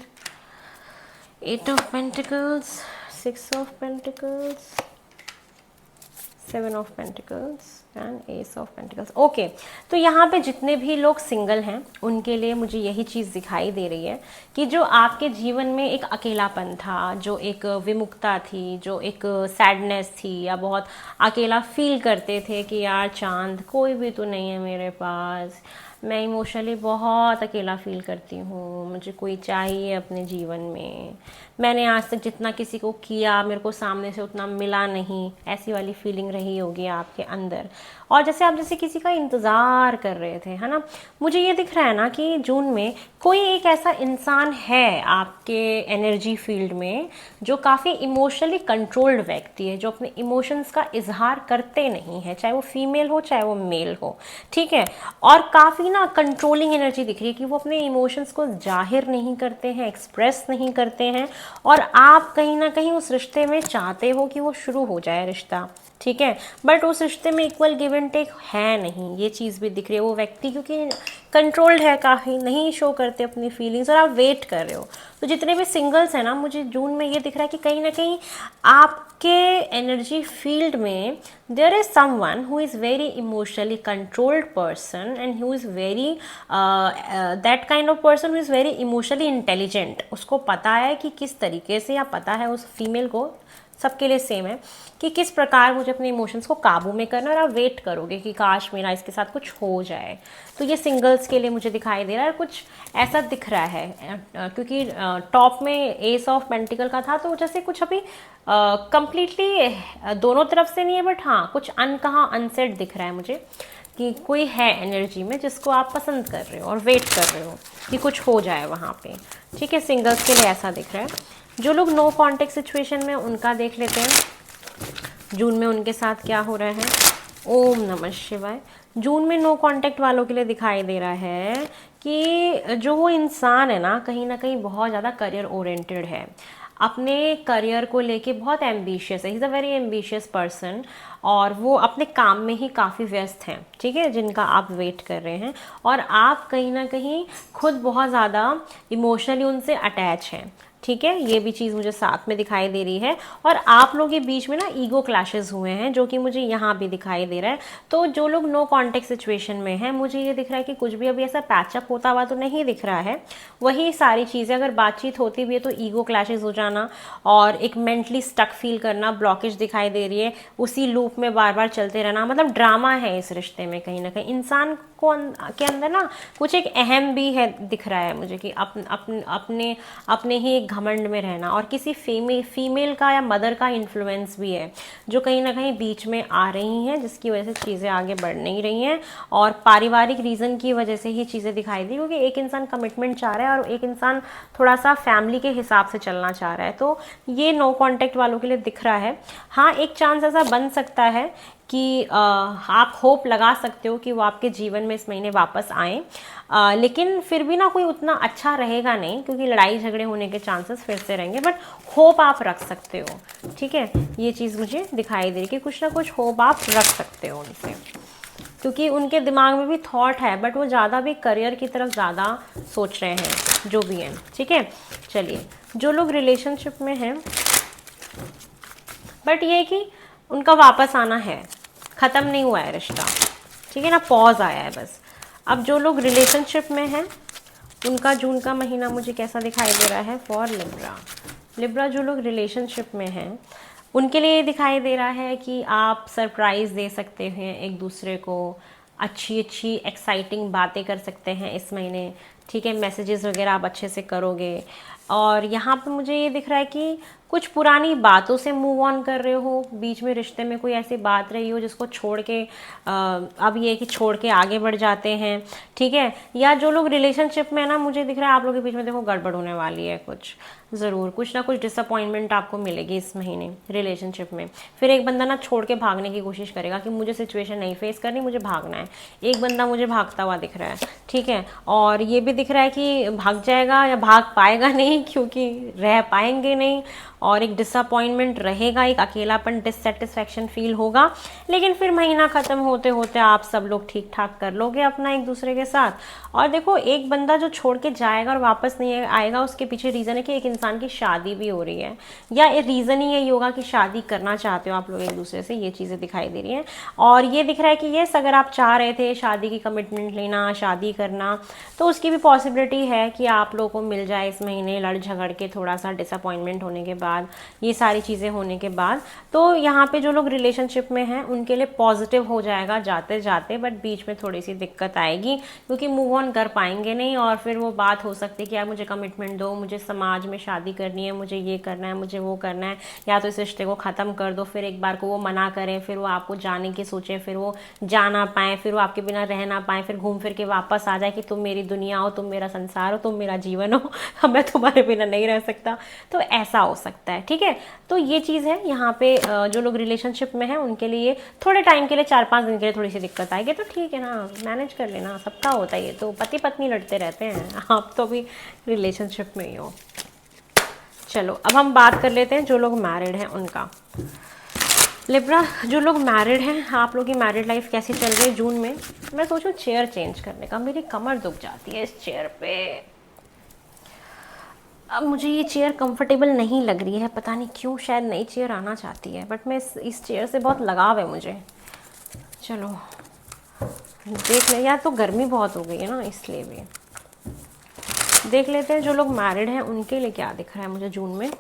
8 of pentacles, 6 of pentacles, 7 of pentacles, and S of pentacles. Okay, तो यहाँ पे जितने भी लोग सिंगल हैं उनके लिए मुझे यही चीज़ दिखाई दे रही है कि जो आपके जीवन में एक अकेलापन था, जो एक विमुखता थी, जो एक सैडनेस थी, या बहुत अकेला फील करते थे कि यार चांद कोई भी तो नहीं है मेरे पास, मैं इमोशनली बहुत अकेला फील करती हूँ, मुझे कोई चाहिए अपने जीवन में, मैंने आज तक जितना किसी को किया मेरे को सामने से उतना मिला नहीं, ऐसी वाली फीलिंग रही होगी आपके अंदर। और जैसे आप जैसे किसी का इंतज़ार कर रहे थे, है ना। मुझे ये दिख रहा है ना कि जून में कोई एक ऐसा इंसान है आपके एनर्जी फील्ड में जो काफ़ी इमोशनली कंट्रोल्ड व्यक्ति है, जो अपने इमोशंस का इजहार करते नहीं है, चाहे वो फीमेल हो चाहे वो मेल हो, ठीक है। और काफ़ी ना कंट्रोलिंग एनर्जी दिख रही है कि वो अपने इमोशंस को जाहिर नहीं करते हैं, एक्सप्रेस नहीं करते हैं, और आप कहीं ना कहीं उस रिश्ते में चाहते हो कि वो शुरू हो जाए रिश्ता, ठीक है, बट उस रिश्ते में इक्वल गिव एंड टेक है नहीं, ये चीज़ भी दिख रही है। वो व्यक्ति क्योंकि कंट्रोल्ड है, काफ़ी नहीं शो करते अपनी फीलिंग्स, और आप वेट कर रहे हो। तो जितने भी सिंगल्स हैं ना, मुझे जून में ये दिख रहा है कि कहीं ना कहीं आपके एनर्जी फील्ड में there is someone who is very emotionally controlled person, and who is very that kind of person who is very emotionally intelligent. उसको पता है कि किस तरीके से, या पता है उस फीमेल को, सबके लिए सेम है, कि किस प्रकार मुझे अपने इमोशंस को काबू में करना है, और आप वेट करोगे कि काश मेरा इसके साथ कुछ हो जाए। तो ये सिंगल्स के लिए मुझे दिखाई दे रहा है, कुछ ऐसा दिख रहा है, क्योंकि टॉप में एस ऑफ पेंटिकल का था, तो जैसे कुछ अभी कंप्लीटली दोनों तरफ से नहीं है, बट हाँ कुछ अनकहा अनसेड दिख रहा है मुझे कि कोई है एनर्जी में जिसको आप पसंद कर रहे हो और वेट कर रहे हो कि कुछ हो जाए वहाँ पे, ठीक है। सिंगल्स के लिए ऐसा दिख रहा है। जो लोग नो कॉन्टेक्ट सिचुएशन में, उनका देख लेते हैं जून में उनके साथ क्या हो रहा है। ओम नमः शिवाय। जून में नो कांटेक्ट वालों के लिए दिखाई दे रहा है कि जो वो इंसान है ना कहीं बहुत ज़्यादा करियर ओरिएंटेड है, अपने करियर को लेके बहुत एम्बिशियस है, he is a very ambitious person, और वो अपने काम में ही काफ़ी व्यस्त हैं, ठीक है, जिनका आप वेट कर रहे हैं। और आप कहीं ना कहीं खुद बहुत ज़्यादा इमोशनली उनसे अटैच हैं, ठीक है, ये भी चीज़ मुझे साथ में दिखाई दे रही है। और आप लोगों के बीच में ना ईगो क्लैशेस हुए हैं, जो कि मुझे यहाँ भी दिखाई दे रहा है। तो जो लोग नो कॉन्टेक्ट सिचुएशन में हैं, मुझे ये दिख रहा है कि कुछ भी अभी ऐसा पैचअप होता हुआ तो नहीं दिख रहा है। वही सारी चीज़ें अगर बातचीत होती भी है तो ईगो क्लैशेस हो जाना, और एक मेंटली स्टक फील करना, ब्लॉकेज दिखाई दे रही है, उसी लूप में बार बार चलते रहना, मतलब ड्रामा है इस रिश्ते में। कहीं ना कहीं इंसान को के अंदर ना कुछ एक अहम भी है दिख रहा है मुझे, कि अपने ही एक घमंड में रहना, और किसी फीमेल का या मदर का इन्फ्लुएंस भी है जो कहीं ना कहीं बीच में आ रही हैं, जिसकी वजह से चीज़ें आगे बढ़ नहीं रही हैं। और पारिवारिक रीज़न की वजह से ही चीज़ें दिखाई दी, क्योंकि एक इंसान कमिटमेंट चाह रहा है और एक इंसान थोड़ा सा फैमिली के हिसाब से चलना चाह रहा है। तो ये नो कॉन्टेक्ट वालों के लिए दिख रहा है। हाँ, एक चांस ऐसा बन सकता है कि आप होप लगा सकते हो कि वो आपके जीवन में इस महीने वापस आएँ, लेकिन फिर भी ना कोई उतना अच्छा रहेगा नहीं, क्योंकि लड़ाई झगड़े होने के चांसेस फिर से रहेंगे, बट होप आप रख सकते हो, ठीक है। ये चीज़ मुझे दिखाई दे रही है कि कुछ ना कुछ होप आप रख सकते हो उनसे, क्योंकि उनके दिमाग में भी थॉट है, बट वो ज़्यादा भी करियर की तरफ ज़्यादा सोच रहे हैं, जो भी हैं, ठीक है। चलिए, जो लोग रिलेशनशिप में हैं, बट ये कि उनका वापस आना है, ख़त्म नहीं हुआ है रिश्ता, ठीक है ना, पॉज आया है बस। अब जो लोग रिलेशनशिप में हैं उनका जून का महीना मुझे कैसा दिखाई दे रहा है फॉर लिब्रा। जो लोग रिलेशनशिप में हैं उनके लिए दिखाई दे रहा है कि आप सरप्राइज़ दे सकते हैं एक दूसरे को, अच्छी एक्साइटिंग बातें कर सकते हैं इस महीने, ठीक है, मैसेजेस वगैरह आप अच्छे से करोगे। और यहाँ पे मुझे ये दिख रहा है कि कुछ पुरानी बातों से मूव ऑन कर रहे हो, बीच में रिश्ते में कोई ऐसी बात रही हो जिसको छोड़ के अब ये कि छोड़ के आगे बढ़ जाते हैं, ठीक है। या जो लोग रिलेशनशिप में है ना, मुझे दिख रहा है आप लोगों के बीच में देखो गड़बड़ होने वाली है, कुछ ना कुछ डिसअपॉइंटमेंट आपको मिलेगी इस महीने रिलेशनशिप में। फिर एक बंदा ना छोड़ के भागने की कोशिश करेगा कि मुझे सिचुएशन नहीं फेस करनी, मुझे भागना है। एक बंदा मुझे भागता हुआ दिख रहा है, ठीक है। और ये भी दिख रहा है कि भाग जाएगा या भाग पाएगा नहीं, क्योंकि रह पाएंगे नहीं, और एक डिसअपॉइंटमेंट रहेगा, एक अकेलापन, डिससेटिस्फैक्शन फील होगा, लेकिन फिर महीना ख़त्म होते होते आप सब लोग ठीक ठाक कर लोगे अपना एक दूसरे के साथ। और देखो, एक बंदा जो छोड़ के जाएगा और वापस नहीं आएगा, उसके पीछे रीज़न है कि एक इंसान की शादी भी हो रही है, या रीज़न ही यही होगा कि शादी करना चाहते हो आप लोग एक दूसरे से, ये चीज़ें दिखाई दे रही हैं। और ये दिख रहा है कि यस, अगर आप चाह रहे थे शादी की कमिटमेंट लेना, शादी करना, तो उसकी भी पॉसिबिलिटी है कि आप लोगों को मिल जाए इस महीने, लड़ झगड़ के, थोड़ा सा डिसअपॉइंटमेंट होने के बाद, ये सारी चीज़ें होने के बाद। तो यहाँ पे जो लोग रिलेशनशिप में हैं उनके लिए पॉजिटिव हो जाएगा जाते जाते, बट बीच में थोड़ी सी दिक्कत आएगी क्योंकि मूव ऑन कर पाएंगे नहीं, और फिर वो बात हो सकती है कि यार मुझे कमिटमेंट दो, मुझे समाज में शादी करनी है, मुझे ये करना है, मुझे वो करना है, या तो इस रिश्ते को ख़त्म कर दो। फिर एक बार को वो मना करें, फिर वो आपको जाने की सोचें, फिर वो जा ना पाएँ, फिर वो आपके बिना रह ना पाएँ, फिर घूम फिर के वापस आ जाए कि तुम मेरी दुनिया हो, तुम मेरा संसार हो, तुम मेरा जीवन हो, मैं तुम्हारे बिना नहीं रह सकता। तो ऐसा हो सकता है, ठीक है। तो ये चीज़ है यहाँ पे, जो लोग रिलेशनशिप में हैं उनके लिए थोड़े टाइम के लिए, 4-5 दिन के लिए थोड़ी सी दिक्कत आएगी, तो ठीक है ना, मैनेज कर लेना, सबका होता है ये, तो पति पत्नी लड़ते रहते हैं, आप तो अभी रिलेशनशिप में ही हो। चलो अब हम बात कर लेते हैं जो लोग मैरिड हैं उनका। लिब्रा, जो लोग मैरिड हैं, आप लोग की मैरिड लाइफ कैसी चल रही है जून में? मैं सोचूं चेयर चेंज करने का, मेरी कमर दुख जाती है इस चेयर पे। अब मुझे ये चेयर कंफर्टेबल नहीं लग रही है, पता नहीं क्यों, शायद नई चेयर आना चाहती है, बट मैं इस चेयर से बहुत लगाव है मुझे। चलो देख ले, यार तो गर्मी बहुत हो गई है ना, इसलिए भी देख लेते हैं जो लोग मैरिड हैं उनके लिए क्या दिख रहा है मुझे जून में।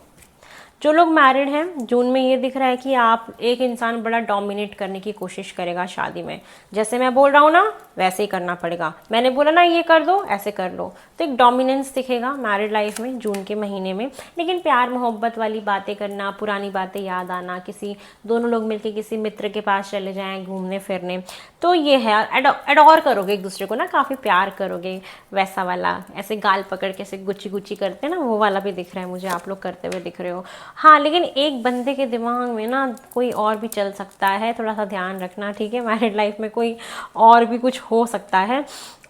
जो लोग मैरिड हैं जून में ये दिख रहा है कि आप, एक इंसान बड़ा डोमिनेट करने की कोशिश करेगा शादी में, जैसे मैं बोल रहा हूँ ना वैसे ही करना पड़ेगा, मैंने बोला ना ये कर दो, ऐसे कर लो, तो एक डोमिनेंस दिखेगा मैरिड लाइफ में जून के महीने में। लेकिन प्यार मोहब्बत वाली बातें करना, पुरानी बातें याद आना, किसी दोनों लोग मिलकर किसी मित्र के पास चले जाएं घूमने फिरने, तो ये है, एडोर करोगे एक दूसरे को ना, काफ़ी प्यार करोगे, वैसा वाला, ऐसे गाल पकड़ के ऐसे गुच्ची गुच्ची करते हैं ना, वो वाला भी दिख रहा है मुझे, आप लोग करते हुए दिख रहे हो। हाँ, लेकिन एक बंदे के दिमाग में ना कोई और भी चल सकता है, थोड़ा सा ध्यान रखना, ठीक है। मैरिड लाइफ में कोई और भी कुछ हो सकता है,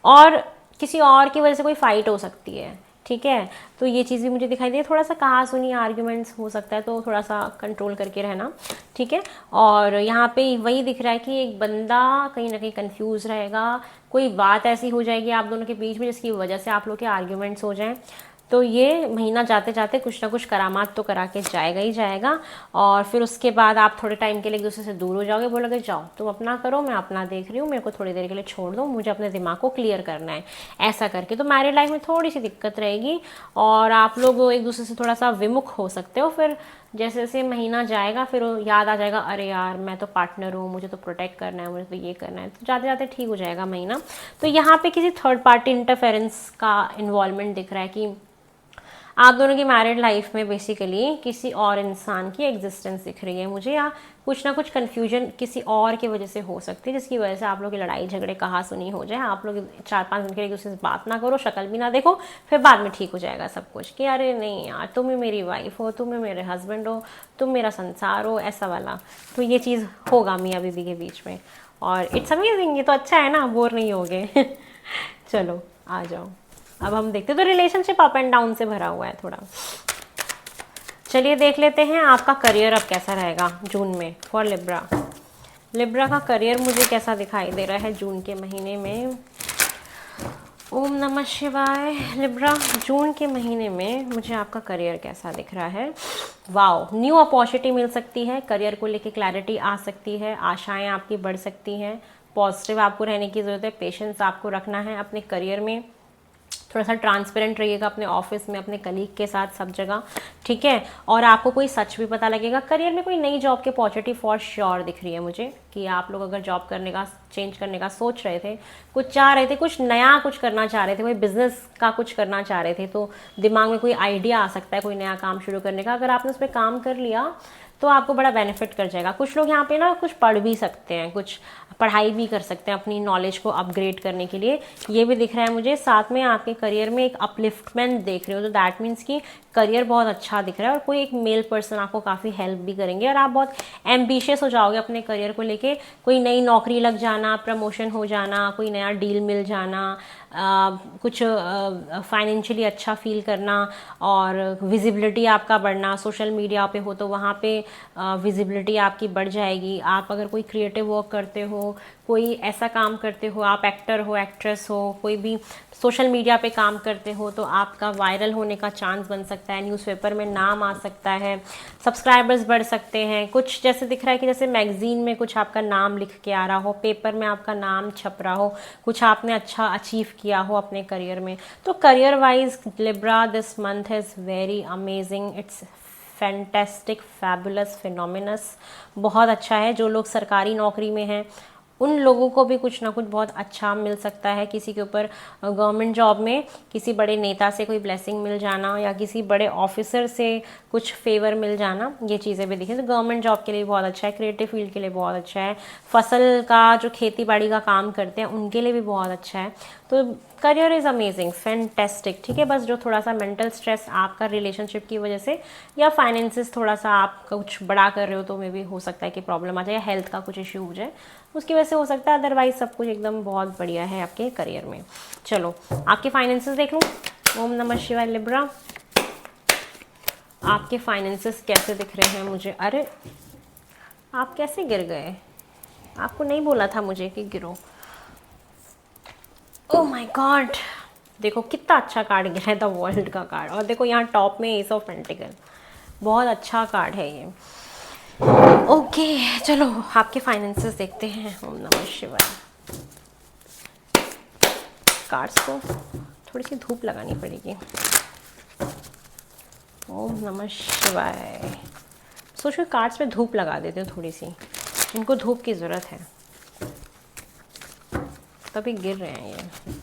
और किसी और की वजह से कोई फाइट हो सकती है, ठीक है। तो ये चीज़ भी मुझे दिखाई दे, थोड़ा सा कहा सुनी आर्ग्यूमेंट्स हो सकता है, तो थोड़ा सा कंट्रोल करके रहना, ठीक है। और यहाँ पे वही दिख रहा है कि एक बंदा कहीं ना कहीं कंफ्यूज रहेगा, कोई बात ऐसी हो जाएगी आप दोनों के बीच में जिसकी वजह से आप लोग के आर्ग्यूमेंट्स हो जाएं। तो ये महीना जाते जाते कुछ ना कुछ करामात तो करा के जाएगा ही जाएगा, और फिर उसके बाद आप थोड़े टाइम के लिए एक दूसरे से दूर हो जाओगे, बोलोगे जाओ तुम अपना करो, मैं अपना देख रही हूँ, मेरे को थोड़ी देर के लिए छोड़ दो, मुझे अपने दिमाग को क्लियर करना है, ऐसा करके। तो मैरिड लाइफ में थोड़ी सी दिक्कत रहेगी, और आप लोग एक दूसरे से थोड़ा सा विमुख हो सकते हो। फिर जैसे जैसे महीना जाएगा फिर याद आ जाएगा, अरे यार मैं तो पार्टनर हूँ, मुझे तो प्रोटेक्ट करना है, मुझे तो ये करना है, तो जाते जाते ठीक हो जाएगा महीना। तो यहाँ पे किसी थर्ड पार्टी इंटरफेरेंस का इन्वॉल्वमेंट दिख रहा है कि आप दोनों की मैरिड लाइफ में बेसिकली किसी और इंसान की एग्जिस्टेंस दिख रही है मुझे, या कुछ ना कुछ कन्फ्यूजन किसी और की वजह से हो सकती है, जिसकी वजह से आप लोग की लड़ाई झगड़े कहा सुनी हो जाए, आप लोग 4-5 दिन के लिए एक दूसरे से बात ना करो, शक्ल भी ना देखो, फिर बाद में ठीक हो जाएगा सब कुछ कि अरे नहीं यार तुम ही मेरी वाइफ हो, तुम ही मेरे हस्बैंड हो, तुम मेरा संसार हो, ऐसा वाला। तो ये चीज़ होगा मियाँ बीवी के बीच में, और इट्स अमेजिंग, ये तो अच्छा है ना, बोर नहीं होगे। चलो आ जाओ, अब हम देखते, तो रिलेशनशिप अप एंड डाउन से भरा हुआ है थोड़ा। चलिए देख लेते हैं आपका करियर अब कैसा रहेगा जून में फॉर लिब्रा। लिब्रा का करियर मुझे कैसा दिखाई दे रहा है जून के महीने में। ओम नमः शिवाय। लिब्रा, जून के महीने में मुझे आपका करियर कैसा दिख रहा है। वाओ, न्यू अपॉर्चुनिटी मिल सकती है, करियर को लेके क्लैरिटी आ सकती है, आशाएं आपकी बढ़ सकती हैं, पॉजिटिव आपको रहने की ज़रूरत है, पेशेंस आपको रखना है अपने करियर में, थोड़ा सा ट्रांसपेरेंट रहिएगा अपने ऑफिस में, अपने कलीग के साथ, सब जगह, ठीक है। और आपको कोई सच भी पता लगेगा। करियर में कोई नई जॉब की अपॉर्चुनिटी फॉर श्योर दिख रही है मुझे, कि आप लोग अगर जॉब करने का, चेंज करने का सोच रहे थे, कुछ चाह रहे थे, कुछ नया कुछ करना चाह रहे थे, कोई बिजनेस का कुछ करना चाह रहे थे, तो दिमाग में कोई आइडिया आ सकता है कोई नया काम शुरू करने का। अगर आपने उस पर काम कर लिया तो आपको बड़ा बेनिफिट कर जाएगा। कुछ लोग यहाँ पे ना कुछ पढ़ भी सकते हैं, कुछ पढ़ाई भी कर सकते हैं अपनी नॉलेज को अपग्रेड करने के लिए, ये भी दिख रहा है मुझे। साथ में आपके करियर में एक अपलिफ्टमेंट देख रहे हो, तो दैट मीन्स कि करियर बहुत अच्छा दिख रहा है और कोई एक मेल पर्सन आपको काफ़ी हेल्प भी करेंगे और आप बहुत एम्बिशियस हो जाओगे अपने करियर को लेके। कोई नई नौकरी लग जाना, प्रमोशन हो जाना, कोई नया डील मिल जाना, कुछ फाइनेंशियली अच्छा फील करना और विजिबिलिटी आपका बढ़ना। सोशल मीडिया पे हो तो वहाँ पे विजिबिलिटी आपकी बढ़ जाएगी। आप अगर कोई क्रिएटिव वर्क करते हो, कोई ऐसा काम करते हो, आप एक्टर हो, एक्ट्रेस हो, कोई भी सोशल मीडिया पे काम करते हो, तो आपका वायरल होने का चांस बन सकता है, न्यूज़पेपर में नाम आ सकता है, सब्सक्राइबर्स बढ़ सकते हैं। कुछ जैसे दिख रहा है कि जैसे मैगजीन में कुछ आपका नाम लिख के आ रहा हो, पेपर में आपका नाम छप रहा हो, कुछ आपने अच्छा अचीव किया हो अपने करियर में। तो career wise Libra this month is very amazing, it's fantastic, fabulous, phenomenal, बहुत अच्छा है। जो लोग सरकारी नौकरी में हैं उन लोगों को भी कुछ ना कुछ बहुत अच्छा मिल सकता है। किसी के ऊपर गवर्नमेंट जॉब में किसी बड़े नेता से कोई ब्लेसिंग मिल जाना या किसी बड़े ऑफिसर से कुछ फेवर मिल जाना, ये चीज़ें भी दिखें। तो गवर्नमेंट जॉब के लिए बहुत अच्छा है, क्रिएटिव फील्ड के लिए बहुत अच्छा है, फसल का जो खेती बाड़ी का काम करते हैं उनके लिए भी बहुत अच्छा है। तो करियर इज़ अमेजिंग, फैंटेस्टिक, ठीक है। बस जो थोड़ा सा मेंटल स्ट्रेस आपका रिलेशनशिप की वजह से या फाइनेंसिस थोड़ा सा आप कुछ बड़ा कर रहे हो तो मे भी हो सकता है कि प्रॉब्लम आ जाए या हेल्थ का कुछ इश्यू हो जाए, उसकी वजह से हो सकता है। अदरवाइज सब कुछ एकदम बहुत बढ़िया है आपके करियर में। चलो आपके फाइनेंसेस देख लूँ। ओम नमः शिवाय लिब्रा, आपके फाइनेंसेस कैसे दिख रहे हैं मुझे? अरे आप कैसे गिर गए? आपको नहीं बोला था मुझे कि गिरो। ओह माय गॉड, देखो कितना अच्छा कार्ड गिरा है, द वर्ल्ड का कार्ड। और देखो यहाँ टॉप में एस ऑफ पेंटिकल, बहुत अच्छा कार्ड है ये। ओके चलो आपके फाइनेंसेस देखते हैं। ओम नमः शिवाय। कार्ड्स को थोड़ी सी धूप लगानी पड़ेगी। ओम नमः शिवाय। सोचो कार्ड्स पे धूप लगा देते हो थोड़ी सी, इनको धूप की ज़रूरत है, तभी गिर रहे हैं ये।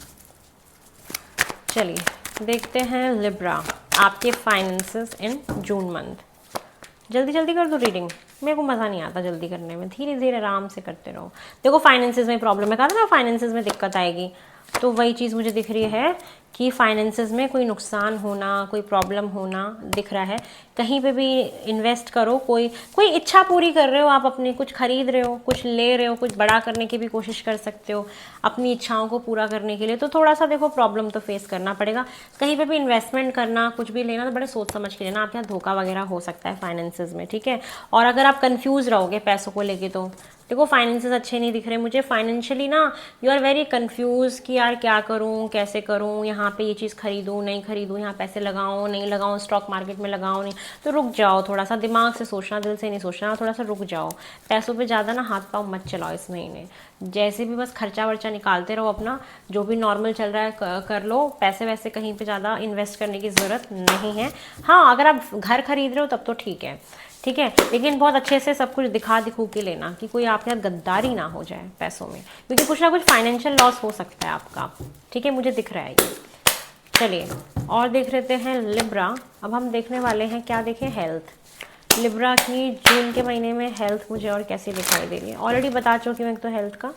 चलिए देखते हैं लिब्रा, आपके फाइनेंसेस इन जून मंथ। जल्दी जल्दी कर दो रीडिंग, मेरे को मज़ा नहीं आता जल्दी करने में, धीरे धीरे आराम से करते रहो। देखो फाइनेंसेस में प्रॉब्लम है, कहा था ना फाइनेंसेस में दिक्कत आएगी, तो वही चीज़ मुझे दिख रही है कि फाइनेंसेस में कोई नुकसान होना, कोई प्रॉब्लम होना दिख रहा है। कहीं पे भी इन्वेस्ट करो, कोई इच्छा पूरी कर रहे हो आप अपनी, कुछ खरीद रहे हो, कुछ ले रहे हो, कुछ बड़ा करने की भी कोशिश कर सकते हो अपनी इच्छाओं को पूरा करने के लिए। तो थोड़ा सा देखो प्रॉब्लम तो फेस करना पड़ेगा। कहीं पे भी इन्वेस्टमेंट करना, कुछ भी लेना तो बड़े सोच समझ के लेना, आपके यहाँ धोखा वगैरह हो सकता है फाइनेंसेस में, ठीक है। और अगर आप कंफ्यूज रहोगे पैसों को लेके तो देखो फाइनेंसेस अच्छे नहीं दिख रहे मुझे। फाइनेंशियली ना यू आर वेरी कंफ्यूज कि यार क्या करूँ, कैसे करूँ, यहाँ पे ये चीज़ खरीदूँ नहीं खरीदूँ, यहाँ पैसे लगाऊँ नहीं लगाऊँ, स्टॉक मार्केट में लगाऊँ नहीं। तो रुक जाओ, थोड़ा सा दिमाग से सोचना, दिल से नहीं सोचना, थोड़ा सा रुक जाओ। पैसों पे ज़्यादा ना हाथ पाँव मत चलाओ इस महीने। जैसे भी बस खर्चा वर्चा निकालते रहो अपना, जो भी नॉर्मल चल रहा है कर लो। पैसे वैसे कहीं पे ज़्यादा इन्वेस्ट करने की ज़रूरत नहीं है। हाँ अगर आप घर खरीद रहे हो तब तो ठीक है, ठीक है, लेकिन बहुत अच्छे से सब कुछ दिखा दिखू के लेना कि कोई आपके साथ गद्दारी ना हो जाए पैसों में, क्योंकि कुछ ना कुछ फाइनेंशियल लॉस हो सकता है आपका, ठीक है, मुझे दिख रहा है ये। चलिए और देख लेते हैं लिब्रा। अब हम देखने वाले हैं, क्या देखें, हेल्थ। लिब्रा की जून के महीने में हेल्थ मुझे और कैसी दिखाई दे रही है, ऑलरेडी बता चुकी हूँ एक तो हेल्थ का,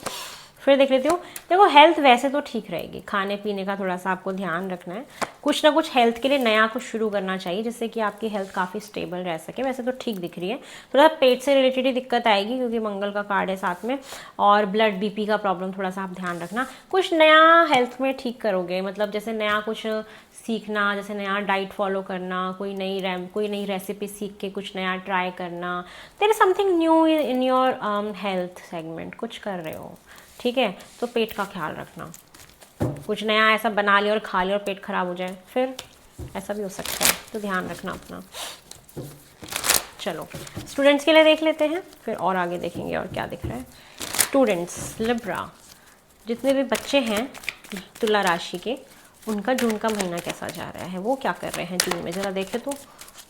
फिर देख लेती हूँ। देखो हेल्थ वैसे तो ठीक रहेगी, खाने पीने का थोड़ा सा आपको ध्यान रखना है, कुछ ना कुछ हेल्थ के लिए नया कुछ शुरू करना चाहिए जिससे कि आपकी हेल्थ काफ़ी स्टेबल रह सके। वैसे तो ठीक दिख रही है, थोड़ा पेट से रिलेटेड ही दिक्कत आएगी क्योंकि मंगल का कार्ड है साथ में, और ब्लड बीपी का प्रॉब्लम थोड़ा सा आप ध्यान रखना। कुछ नया हेल्थ में ठीक करोगे, मतलब जैसे नया कुछ सीखना, जैसे नया डाइट फॉलो करना, कोई नई रेसिपी सीख के कुछ नया ट्राई करना। There is something new in your health segment, कुछ कर रहे हो, ठीक है। तो पेट का ख्याल रखना, कुछ नया ऐसा बना लिया और खा लिया और पेट खराब हो जाए, फिर ऐसा भी हो सकता है, तो ध्यान रखना अपना। चलो स्टूडेंट्स के लिए देख लेते हैं, फिर और आगे देखेंगे और क्या दिख रहा है। स्टूडेंट्स लिब्रा, जितने भी बच्चे हैं तुला राशि के, उनका जून का महीना कैसा जा रहा है, वो क्या कर रहे हैं जून में, ज़रा देखे तो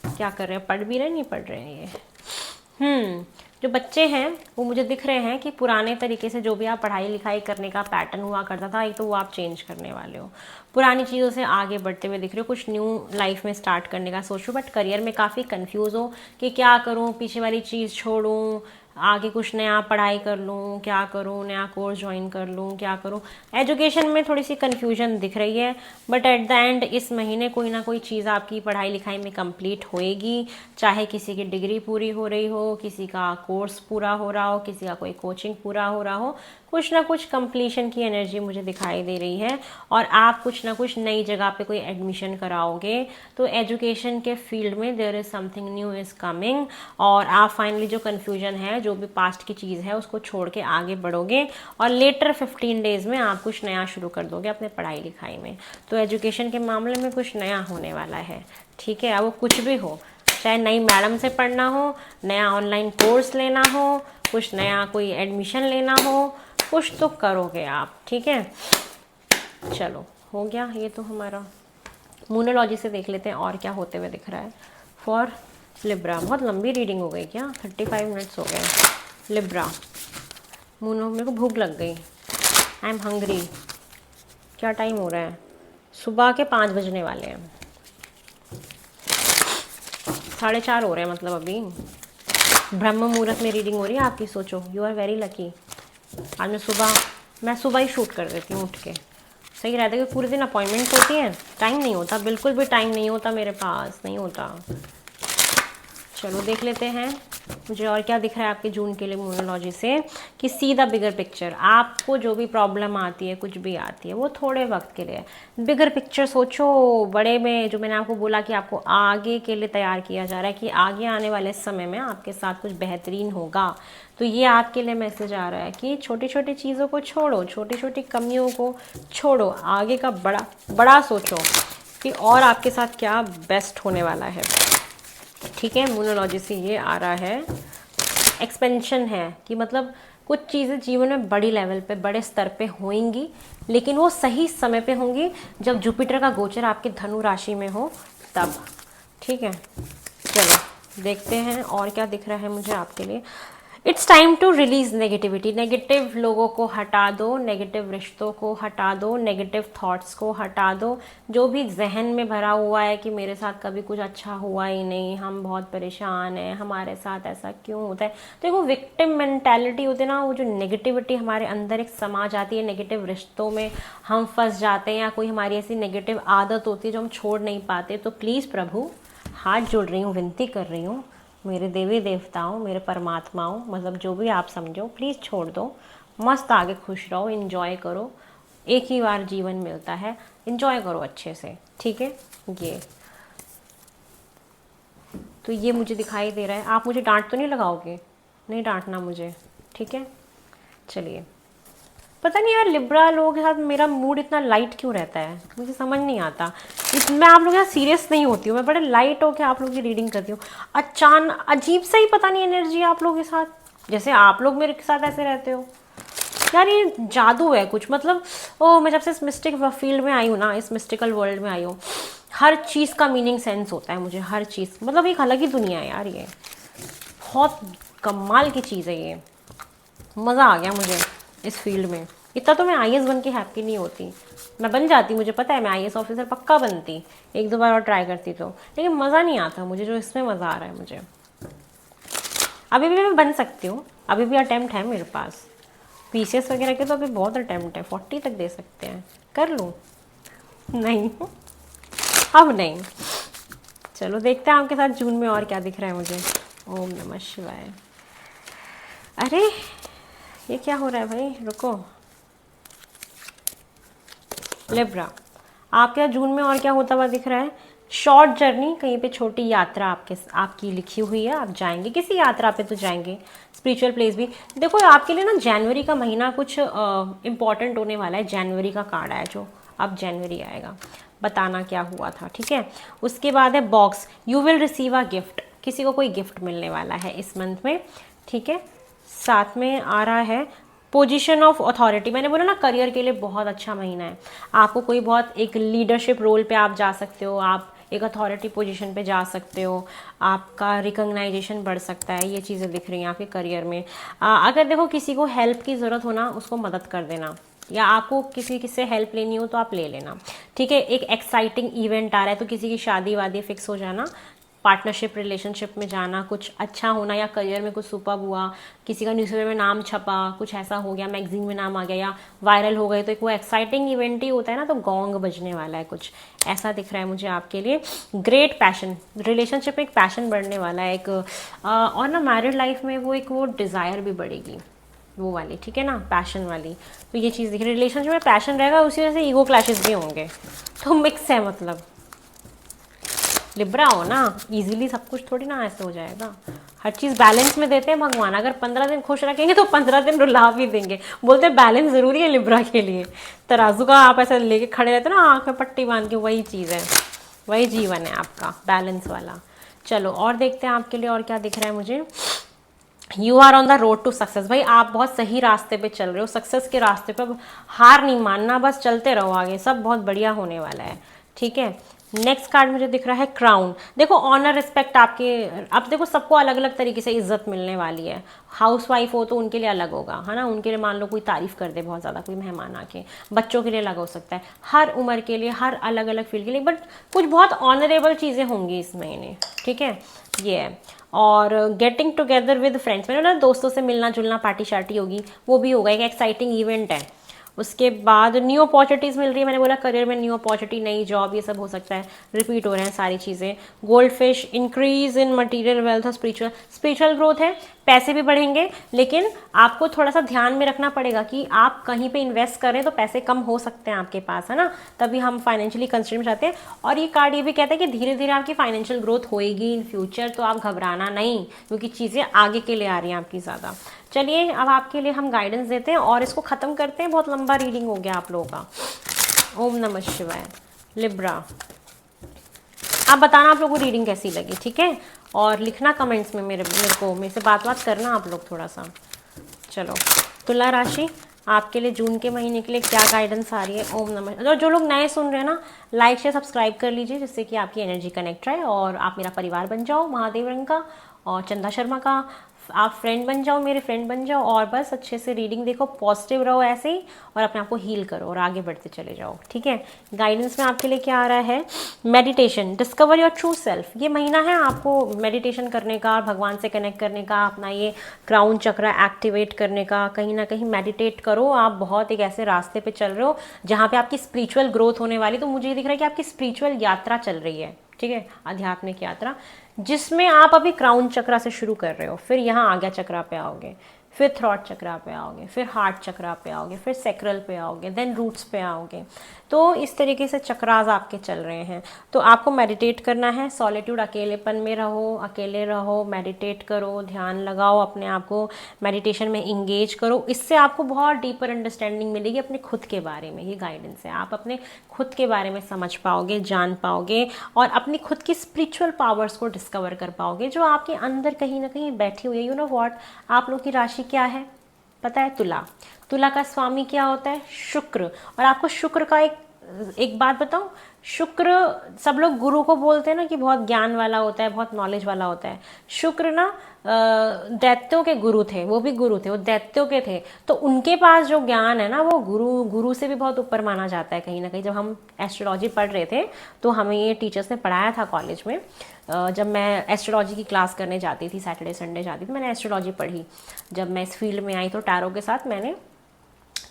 क्या कर रहे हैं, पढ़ भी रहे नहीं पढ़ रहे हैं ये। जो बच्चे हैं वो मुझे दिख रहे हैं कि पुराने तरीके से जो भी आप पढ़ाई लिखाई करने का पैटर्न हुआ करता था, एक तो वो आप चेंज करने वाले हो, पुरानी चीज़ों से आगे बढ़ते हुए दिख रहे हो, कुछ न्यू लाइफ में स्टार्ट करने का सोचो। बट करियर में काफ़ी कंफ्यूज हो कि क्या करूँ, पीछे वाली चीज़ छोड़ूँ, आगे कुछ नया पढ़ाई कर लूँ, क्या करूँ, नया कोर्स ज्वाइन कर लूँ, क्या करूँ। एजुकेशन में थोड़ी सी कन्फ्यूजन दिख रही है, बट एट द एंड इस महीने कोई ना कोई चीज़ आपकी पढ़ाई लिखाई में कंप्लीट होएगी। चाहे किसी की डिग्री पूरी हो रही हो, किसी का कोर्स पूरा हो रहा हो, किसी का कोई कोचिंग पूरा हो रहा हो, कुछ ना कुछ कंप्लीशन की एनर्जी मुझे दिखाई दे रही है। और आप कुछ ना कुछ नई जगह पे कोई एडमिशन कराओगे, तो एजुकेशन के फील्ड में there is something new is coming. और आप फाइनली जो कन्फ्यूजन है, जो भी पास्ट की चीज़ है, उसको छोड़ के आगे बढ़ोगे और लेटर 15 डेज में आप कुछ नया शुरू कर दोगे अपने पढ़ाई लिखाई में। तो एजुकेशन के मामले में कुछ नया होने वाला है, ठीक है। अब वो कुछ भी हो, चाहे नई मैडम से पढ़ना हो, नया ऑनलाइन कोर्स लेना हो, कुछ नया कोई एडमिशन लेना हो, कुछ तो करोगे आप, ठीक है। चलो हो गया ये तो हमारा। मूनोलॉजी से देख लेते हैं और क्या होते हुए दिख रहा है फॉर लिब्रा। बहुत लंबी रीडिंग हो गई क्या, 35 मिनट्स हो गए। लिब्रा मूनो, मेरे को भूख लग गई, आई एम हंग्री। क्या टाइम हो रहा है, सुबह के 5 बजने वाले हैं, 4:30 हो रहे हैं, मतलब अभी ब्रह्म मुहूर्त में रीडिंग हो रही है आपकी। सोचो, यू आर वेरी लकी। आज मैं सुबह ही शूट कर देती हूँ उठ के, सही रहता है कि पूरे दिन अपॉइंटमेंट्स होती हैं, टाइम नहीं होता, बिल्कुल भी टाइम नहीं होता मेरे पास, नहीं होता। चलो देख लेते हैं मुझे और क्या दिख रहा है आपके जून के लिए मूनोलॉजी से, कि सी द बिगर पिक्चर। आपको जो भी प्रॉब्लम आती है, कुछ भी आती है, वो थोड़े वक्त के लिए। बिगर पिक्चर सोचो, बड़े में, जो मैंने आपको बोला कि आपको आगे के लिए तैयार किया जा रहा है, कि आगे आने वाले समय में आपके साथ कुछ बेहतरीन होगा। तो ये आपके लिए मैसेज आ रहा है कि छोटी छोटी चीज़ों को छोड़ो, छोटी छोटी कमियों को छोड़ो, आगे का बड़ा बड़ा सोचो कि और आपके साथ क्या बेस्ट होने वाला है, ठीक है। मूनोलॉजी से ये आ रहा है, एक्सपेंशन है, कि मतलब कुछ चीज़ें जीवन में बड़ी लेवल पे, बड़े स्तर पे होंगी, लेकिन वो सही समय पे होंगी जब जुपिटर का गोचर आपके धनु राशि में हो, तब, ठीक है। चलो देखते हैं और क्या दिख रहा है मुझे आपके लिए। It's time to release negativity. Negative लोगों को हटा दो, नेगेटिव रिश्तों को हटा दो, नेगेटिव थॉट्स को हटा दो। जो भी जहन में भरा हुआ है कि मेरे साथ कभी कुछ अच्छा हुआ ही नहीं, हम बहुत परेशान हैं, हमारे साथ ऐसा क्यों होता है, तो एक वो विक्टिम मेंटालिटी होती है ना, वो जो नेगेटिविटी हमारे अंदर एक समा जाती है, नेगेटिव रिश्तों में हम फंस जाते हैं, या कोई हमारी ऐसी नेगेटिव आदत होती है जो हम छोड़ नहीं पाते, तो प्लीज़ प्रभु, हाथ जोड़ रही हूँ, विनती कर रही हूँ, मेरे देवी देवताओं, मेरे परमात्माओं, मतलब जो भी आप समझो, प्लीज़ छोड़ दो, मस्त आगे खुश रहो, इन्जॉय करो। एक ही बार जीवन मिलता है, इन्जॉय करो अच्छे से, ठीक है। तो ये मुझे दिखाई दे रहा है। आप मुझे डांट तो नहीं लगाओगे, नहीं डांटना मुझे, ठीक है। चलिए, पता नहीं यार, लिब्रा लोगों के साथ मेरा मूड इतना लाइट क्यों रहता है, मुझे समझ नहीं आता। मैं आप लोगों के साथ सीरियस नहीं होती हूँ, मैं बड़े लाइट होकर आप लोगों की रीडिंग करती हूँ। अचानक अजीब सा ही पता नहीं एनर्जी आप लोगों के साथ, जैसे आप लोग मेरे साथ ऐसे रहते हो यार, ये जादू है कुछ, मतलब मैं जब से इस मिस्टिक फील्ड में आई हूँ ना, इस मिस्टिकल वर्ल्ड में आई हूँ, हर चीज़ का मीनिंग सेंस होता है मुझे, हर चीज़, मतलब एक अलग ही दुनिया है यार, ये बहुत कमाल की चीज़ है, ये मज़ा आ गया मुझे इस फील्ड में। इतना तो मैं IAS बन के हैप्पी नहीं होती, मैं बन जाती, मुझे पता है मैं IAS ऑफिसर पक्का बनती, 1-2 बार और ट्राई करती तो, लेकिन मज़ा नहीं आता मुझे जो इसमें मज़ा आ रहा है मुझे। अभी भी मैं बन सकती हूँ, अभी भी अटैम्प्ट है मेरे पास, PCS वगैरह के तो अभी बहुत अटैम्प्ट है, 40 तक दे सकते हैं, कर लूँ, नहीं अब नहीं। चलो देखते हैं आपके साथ जून में और क्या दिख रहा है मुझे। ओम नमः शिवाय। अरे ये क्या हो रहा है भाई, रुको। लिब्रा, आपके जून में और क्या होता हुआ दिख रहा है, शॉर्ट जर्नी, कहीं पे छोटी यात्रा आपकी लिखी हुई है, आप जाएंगे किसी यात्रा पे तो जाएंगे, स्पिरिचुअल प्लेस भी। देखो आपके लिए ना जनवरी का महीना कुछ इम्पॉर्टेंट होने वाला है, जनवरी का कार्ड आया जो, अब जनवरी आएगा, बताना क्या हुआ था, ठीक है। उसके बाद है box, you will receive a gift, किसी को कोई गिफ्ट मिलने वाला है इस मंथ में, ठीक है। साथ में आ रहा है पोजीशन ऑफ अथॉरिटी, मैंने बोला ना करियर के लिए बहुत अच्छा महीना है, आपको कोई बहुत एक लीडरशिप रोल पे आप जा सकते हो, आप एक अथॉरिटी पोजीशन पे जा सकते हो, आपका रिकॉग्नाइजेशन बढ़ सकता है, ये चीज़ें दिख रही हैं आपके करियर में। अगर देखो किसी को हेल्प की ज़रूरत हो ना, उसको मदद कर देना, या आपको किसी से हेल्प लेनी हो तो आप ले लेना, ठीक है। एक एक्साइटिंग इवेंट आ रहा है, तो किसी की शादी वादी फिक्स हो जाना, पार्टनरशिप रिलेशनशिप में जाना, कुछ अच्छा होना या करियर में कुछ सुपर हुआ, किसी का न्यूज़पेपर में नाम छपा, कुछ ऐसा हो गया, मैगजीन में नाम आ गया या वायरल हो गए, तो एक वो एक्साइटिंग इवेंट ही होता है ना, तो गोंग बजने वाला है, कुछ ऐसा दिख रहा है मुझे आपके लिए। ग्रेट पैशन, रिलेशनशिप में एक पैशन बढ़ने वाला है, एक और ना मैरिड लाइफ में वो एक वो डिज़ायर भी बढ़ेगी, वो वाली, ठीक है ना, पैशन वाली। तो ये चीज़ दिख रही है, रिलेशनशिप में पैशन रहेगा, उसी वजह से ईगो क्लैशेस भी होंगे, तो मिक्स है मतलब। लिब्रा हो ना, इजीली सब कुछ थोड़ी ना ऐसे हो जाएगा, हर चीज़ बैलेंस में देते हैं भगवान। अगर 15 दिन खुश रखेंगे तो 15 दिन रुला भी देंगे, बोलते हैं बैलेंस ज़रूरी है लिब्रा के लिए। तराजू का आप ऐसे लेके खड़े रहते ना, आँख में पट्टी बांध के, वही चीज़ है, वही जीवन है आपका, बैलेंस वाला। चलो और देखते हैं आपके लिए और क्या दिख रहा है मुझे। You are on the road to success, भाई आप बहुत सही रास्ते पे चल रहे हो, सक्सेस के रास्ते पे। हार नहीं मानना, बस चलते रहो आगे, सब बहुत बढ़िया होने वाला है, ठीक है। नेक्स्ट कार्ड मुझे दिख रहा है क्राउन। देखो ऑनर रिस्पेक्ट आपके, अब देखो सबको अलग अलग तरीके से इज्जत मिलने वाली है। हाउस वाइफ हो तो उनके लिए अलग होगा, है ना, उनके लिए मान लो कोई तारीफ कर दे बहुत ज़्यादा, कोई मेहमान आके, बच्चों के लिए अलग हो सकता है, हर उम्र के लिए, हर अलग अलग फील्ड के लिए, बट कुछ बहुत ऑनरेबल चीज़ें होंगी इस महीने, ठीक है, ये है। और गेटिंग टुगेदर विद फ्रेंड्स, मैंने ना दोस्तों से मिलना जुलना, पार्टी शार्टी होगी, वो भी होगा, एक एक्साइटिंग इवेंट है। उसके बाद न्यू अपॉर्चुनिटीज़ मिल रही है, मैंने बोला करियर में न्यू अपॉर्चुनिटी, नई जॉब, ये सब हो सकता है, रिपीट हो रहे हैं सारी चीज़ें। Gold fish, increase in material wealth और स्पिरिचुअल ग्रोथ है, पैसे भी बढ़ेंगे, लेकिन आपको थोड़ा सा ध्यान में रखना पड़ेगा कि आप कहीं पे इन्वेस्ट करें तो पैसे कम हो सकते हैं आपके पास, है ना, तभी हम फाइनेंशियली कंस्ट्रेंट में जाते हैं। और ये कार्ड ये भी कहता है कि धीरे धीरे आपकी फाइनेंशियल ग्रोथ होएगी इन फ्यूचर, तो आप घबराना नहीं, क्योंकि चीज़ें आगे के लिए आ रही हैं आपकी ज़्यादा। चलिए अब आपके लिए हम गाइडेंस देते हैं और इसको ख़त्म करते हैं, बहुत लंबा रीडिंग हो गया आप लोगों का। ओम नमः शिवाय। लिब्रा, आप बताना आप लोगों को रीडिंग कैसी लगी, ठीक है, और लिखना कमेंट्स में, मेरे से बात करना आप लोग थोड़ा सा। चलो तुला राशि, आपके लिए जून के महीने के लिए क्या गाइडेंस आ रही है। ओम नमः। और जो लोग नए सुन रहे हैं ना, लाइक शेयर सब्सक्राइब कर लीजिए, जिससे कि आपकी एनर्जी कनेक्ट रहे और आप मेरा परिवार बन जाओ, महादेव रंग का और चंदा शर्मा का आप फ्रेंड बन जाओ, मेरे फ्रेंड बन जाओ, और बस अच्छे से रीडिंग देखो, पॉजिटिव रहो ऐसे ही, और अपने आप को हील करो और आगे बढ़ते चले जाओ, ठीक है। गाइडेंस में आपके लिए क्या आ रहा है, meditation, discover your true self. ये महीना है आपको मेडिटेशन करने का, भगवान से कनेक्ट करने का, अपना ये क्राउन चक्र एक्टिवेट करने का। कहीं ना कहीं मेडिटेट करो, आप बहुत एक ऐसे रास्ते पे चल रहे हो जहाँ पे आपकी स्पिरिचुअल ग्रोथ होने वाली, तो मुझे ये दिख रहा है कि आपकी स्पिरिचुअल यात्रा चल रही है, ठीक है, आध्यात्मिक यात्रा, जिसमें आप अभी क्राउन चक्रा से शुरू कर रहे हो, फिर यहाँ आज्ञा चक्रा पे आओगे, फिर थ्रॉट चक्रा पे आओगे, फिर हार्ट चक्रा पे आओगे, फिर सेक्रल पे आओगे, देन रूट्स पे आओगे। तो इस तरीके से चक्रास आपके चल रहे हैं। तो आपको मेडिटेट करना है, सॉलिट्यूड, अकेलेपन में रहो, अकेले रहो, मेडिटेट करो, ध्यान लगाओ, अपने आप को मेडिटेशन में इंगेज करो। इससे आपको बहुत डीपर अंडरस्टैंडिंग मिलेगी अपने खुद के बारे में। ये गाइडेंस है, आप अपने खुद के बारे में समझ पाओगे, जान पाओगे, और अपनी खुद की स्पिरिचुअल पावर्स को डिस्कवर कर पाओगे जो आपके अंदर कहीं ना कहीं बैठी हुई है। यू नो व्हाट, आप लोग की राशि क्या है पता है, तुला। तुला का स्वामी क्या होता है, शुक्र। और आपको शुक्र का एक बात बताऊं, शुक्र, सब लोग गुरु को बोलते हैं ना कि बहुत ज्ञान वाला होता है, बहुत नॉलेज वाला होता है। शुक्र ना दैत्यों के गुरु थे, वो भी गुरु थे, वो दैत्यों के थे, तो उनके पास जो ज्ञान है ना, वो गुरु से भी बहुत ऊपर माना जाता है कहीं ना कहीं। जब हम एस्ट्रोलॉजी पढ़ रहे थे तो हमें ये टीचर्स ने पढ़ाया था कॉलेज में, जब मैं एस्ट्रोलॉजी की क्लास करने जाती थी, सैटरडे संडे जाती थी, मैंने एस्ट्रोलॉजी पढ़ी। जब मैं इस फील्ड में आई तो टैरो के साथ मैंने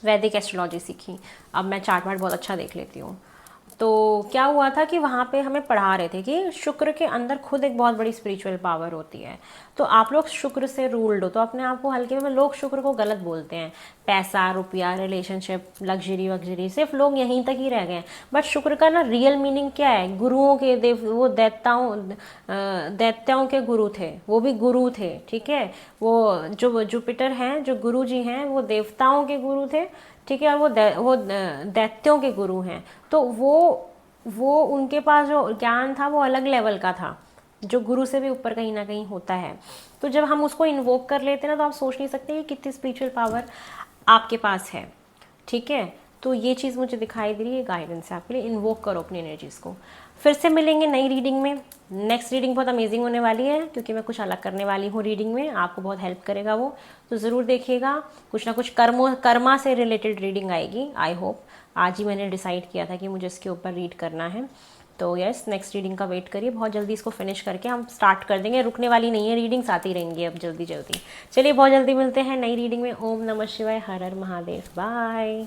वैदिक एस्ट्रोलॉजी सीखी। अब मैं चार्ट वार्ट बहुत अच्छा देख लेती हूँ। तो क्या हुआ था कि वहाँ पे हमें पढ़ा रहे थे कि शुक्र के अंदर खुद एक बहुत बड़ी स्पिरिचुअल पावर होती है। तो आप लोग शुक्र से रूल्ड हो, तो अपने आप को हल्के में, लोग शुक्र को गलत बोलते हैं, पैसा, रुपया, रिलेशनशिप, लग्जरी वग्जरी, सिर्फ लोग यहीं तक ही रह गए। बट शुक्र का ना रियल मीनिंग क्या है, गुरुओं के देव, वो दैत्यों के गुरु थे, वो भी गुरु थे, ठीक है। वो जो जुपिटर हैं, जो गुरु जी हैं, वो देवताओं के गुरु थे, ठीक है, और वो दैत्यों के गुरु हैं। तो वो उनके पास जो ज्ञान था वो अलग लेवल का था, जो गुरु से भी ऊपर कहीं ना कहीं होता है। तो जब हम उसको इन्वोक कर लेते हैं ना, तो आप सोच नहीं सकते कि कितनी स्पिरिचुअल पावर आपके पास है, ठीक है। तो ये चीज़ मुझे दिखाई दे रही है, गाइडेंस है आपके लिए, इन्वोक करो अपनी एनर्जीज़ को। फिर से मिलेंगे नई रीडिंग में। नेक्स्ट रीडिंग बहुत अमेजिंग होने वाली है, क्योंकि मैं कुछ अलग करने वाली हूँ रीडिंग में, आपको बहुत हेल्प करेगा वो, तो ज़रूर देखिएगा। कुछ ना कुछ कर्मा से रिलेटेड रीडिंग आएगी, आई होप। आज ही मैंने डिसाइड किया था कि मुझे इसके ऊपर रीड करना है। तो यस, नेक्स्ट रीडिंग का वेट करिए, बहुत जल्दी इसको फिनिश करके हम स्टार्ट कर देंगे, रुकने वाली नहीं है, रीडिंग्स आती रहेंगी अब जल्दी जल्दी। चलिए बहुत जल्दी मिलते हैं नई रीडिंग में। ओम नमः शिवाय, हर हर महादेव, बाय।